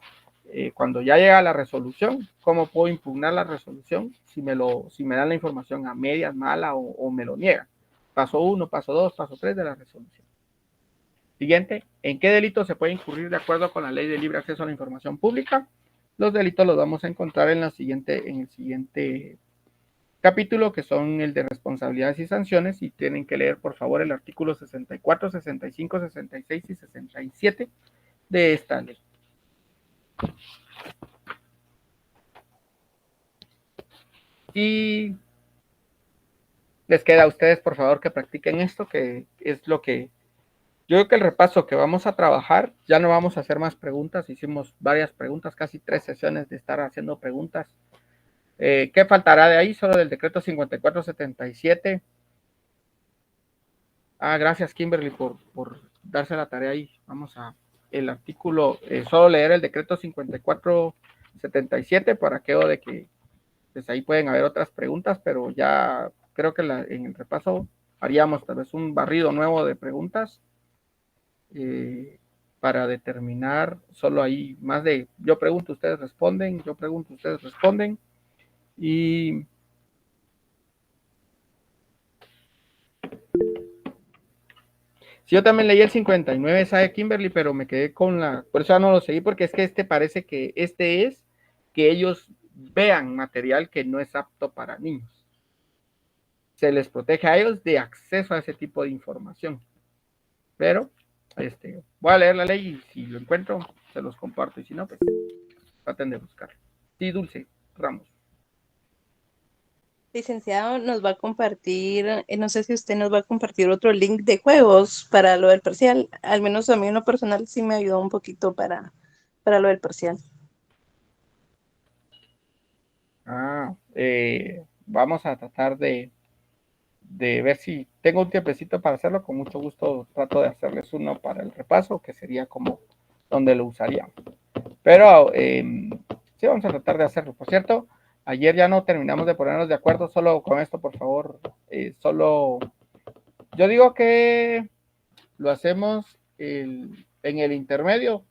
[SPEAKER 3] cuando ya llega la resolución, ¿cómo puedo impugnar la resolución si me dan la información a medias, mala o me lo niegan? Paso 1, paso 2, paso 3 de la resolución. Siguiente, ¿en qué delito se puede incurrir de acuerdo con la Ley de Libre Acceso a la Información Pública? Los delitos los vamos a encontrar en el siguiente capítulo, que son el de responsabilidades y sanciones, y tienen que leer por favor el artículo 64, 65, 66 y 67 de esta ley. Y les queda a ustedes por favor que practiquen esto, que es lo que yo creo que el repaso que vamos a trabajar. Ya no vamos a hacer más preguntas, hicimos varias preguntas, casi 3 sesiones de estar haciendo preguntas. ¿Qué faltará de ahí? Solo del decreto 5477. Gracias Kimberly por darse la tarea ahí. Vamos a el artículo, solo leer el decreto 5477 para aquello de que pues ahí pueden haber otras preguntas, pero ya creo que en el repaso haríamos tal vez un barrido nuevo de preguntas para determinar, solo ahí más de yo pregunto, ustedes responden, yo pregunto, ustedes responden, y sí, yo también leí el 59, ¿sabe, Kimberly? Pero me quedé con por eso ya no lo seguí, porque es que parece que es que ellos vean material que no es apto para niños. Se les protege a ellos de acceso a ese tipo de información. Pero, voy a leer la ley y si lo encuentro, se los comparto. Y si no, pues, traten de buscarlo. Sí, Dulce Ramos.
[SPEAKER 12] Licenciado, nos va a compartir, no sé si usted nos va a compartir otro link de juegos para lo del parcial. Al menos a mí en lo personal sí me ayudó un poquito para lo del parcial.
[SPEAKER 3] Vamos a tratar de ver si tengo un tiempecito para hacerlo. Con mucho gusto trato de hacerles uno para el repaso, que sería como donde lo usaríamos. Pero sí, vamos a tratar de hacerlo. Por cierto, ayer ya no terminamos de ponernos de acuerdo. Solo con esto, por favor, yo digo que lo hacemos en el intermedio,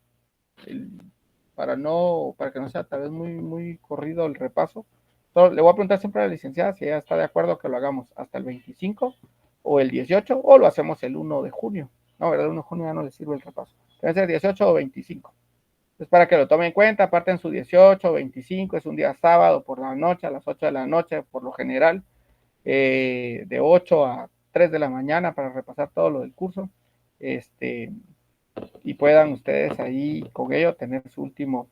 [SPEAKER 3] para que no sea tal vez muy corrido el repaso. Solo le voy a preguntar siempre a la licenciada si ella está de acuerdo que lo hagamos hasta el 25 o el 18, o lo hacemos el 1 de junio. No, ¿verdad? El 1 de junio ya no le sirve el repaso. Debe ser 18 o 25. Es para que lo tomen en cuenta, aparten su 18 o 25, es un día sábado por la noche, a las 8 de la noche, por lo general, de 8 a 3 de la mañana para repasar todo lo del curso, y puedan ustedes ahí con ello tener su último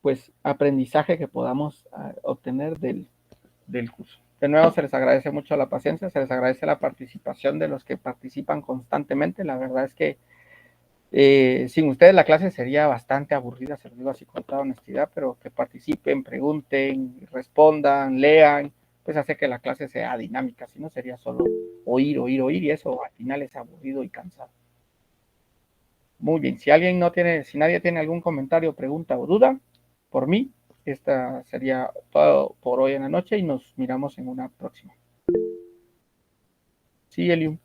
[SPEAKER 3] pues aprendizaje que podamos obtener del curso. De nuevo, se les agradece mucho la paciencia, se les agradece la participación de los que participan constantemente. La verdad es que sin ustedes la clase sería bastante aburrida, se lo digo así con toda honestidad, pero que participen, pregunten, respondan, lean, pues hace que la clase sea dinámica, si no sería solo oír, y eso al final es aburrido y cansado. Muy bien, si nadie tiene algún comentario, pregunta o duda, por mí, esta sería todo por hoy en la noche y nos miramos en una próxima. Sí, Eliu.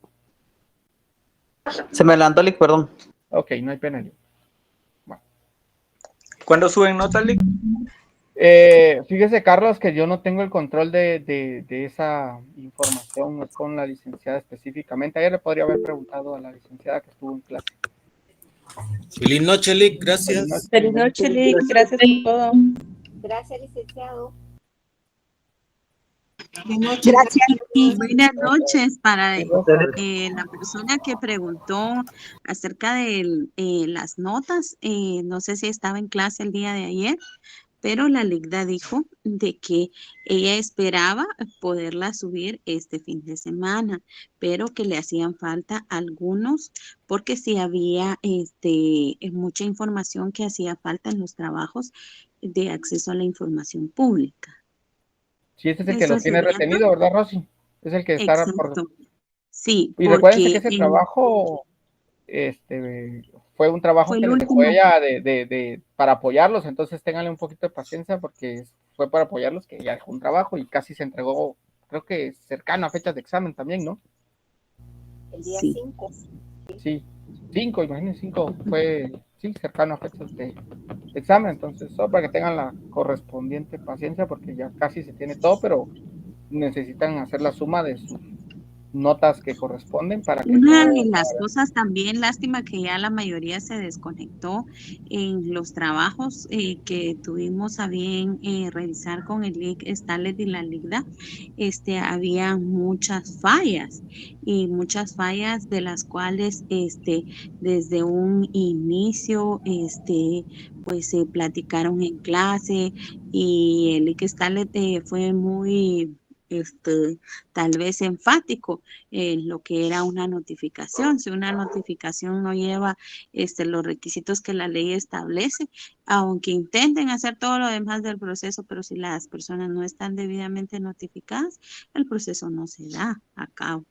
[SPEAKER 9] Se me adelantó, Lick, perdón.
[SPEAKER 3] Ok, no hay pena, Eliu. Bueno.
[SPEAKER 13] ¿Cuándo suben notas, Lick?
[SPEAKER 3] Fíjese, Carlos, que yo no tengo el control de esa información con la licenciada específicamente. Ayer le podría haber preguntado a la licenciada que estuvo en clase.
[SPEAKER 1] Feliz noche, Lick, gracias.
[SPEAKER 12] Feliz noche, Lick, gracias por todo.
[SPEAKER 2] Gracias, licenciado.
[SPEAKER 14] Gracias y buenas noches para la persona que preguntó acerca de las notas. No sé si estaba en clase el día de ayer, pero la LICDA dijo de que ella esperaba poderla subir este fin de semana, pero que le hacían falta algunos, porque sí había mucha información que hacía falta en los trabajos de acceso a la información pública.
[SPEAKER 3] Sí, ese es el que lo tiene retenido, ¿verdad, Rosy? Es el que está por...
[SPEAKER 14] Sí,
[SPEAKER 3] y recuerden que ese trabajo fue un trabajo que les dejó ella para apoyarlos, entonces ténganle un poquito de paciencia porque fue para apoyarlos que ella dejó un trabajo y casi se entregó, creo que cercano a fechas de examen también, ¿no?
[SPEAKER 2] El día 5.
[SPEAKER 3] Sí, 5, imagínense, 5 fue, sí, cercano a fechas de examen, entonces solo para que tengan la correspondiente paciencia porque ya casi se tiene todo, pero necesitan hacer la suma de sus notas que corresponden para que...
[SPEAKER 14] Una de las cosas también, lástima que ya la mayoría se desconectó en los trabajos que tuvimos a bien revisar con el LIC Starlet y la LICDA, había muchas fallas y muchas fallas de las cuales desde un inicio pues se platicaron en clase y el LIC Starlet fue muy tal vez enfático en lo que era una notificación. Si una notificación no lleva los requisitos que la ley establece, aunque intenten hacer todo lo demás del proceso, pero si las personas no están debidamente notificadas, el proceso no se da a cabo.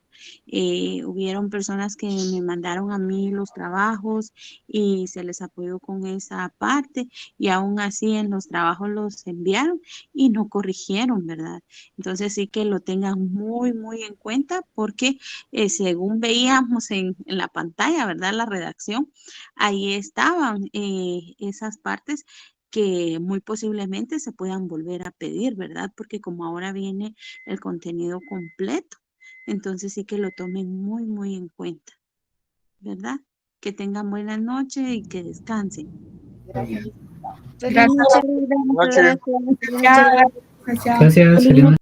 [SPEAKER 14] Hubieron personas que me mandaron a mí los trabajos y se les apoyó con esa parte, y aún así en los trabajos los enviaron y no corrigieron, ¿verdad? Entonces sí que lo tengan muy, muy en cuenta, porque según veíamos en la pantalla, ¿verdad? La redacción, ahí estaban esas partes que muy posiblemente se puedan volver a pedir, ¿verdad? Porque como ahora viene el contenido completo, entonces sí que lo tomen muy, muy en cuenta, ¿verdad? Que tengan buena noche y que descansen.
[SPEAKER 2] Gracias.
[SPEAKER 4] Feliz noche, Lida. Muchas
[SPEAKER 13] Noche.
[SPEAKER 4] gracias.
[SPEAKER 15] Gracias, feliz noche.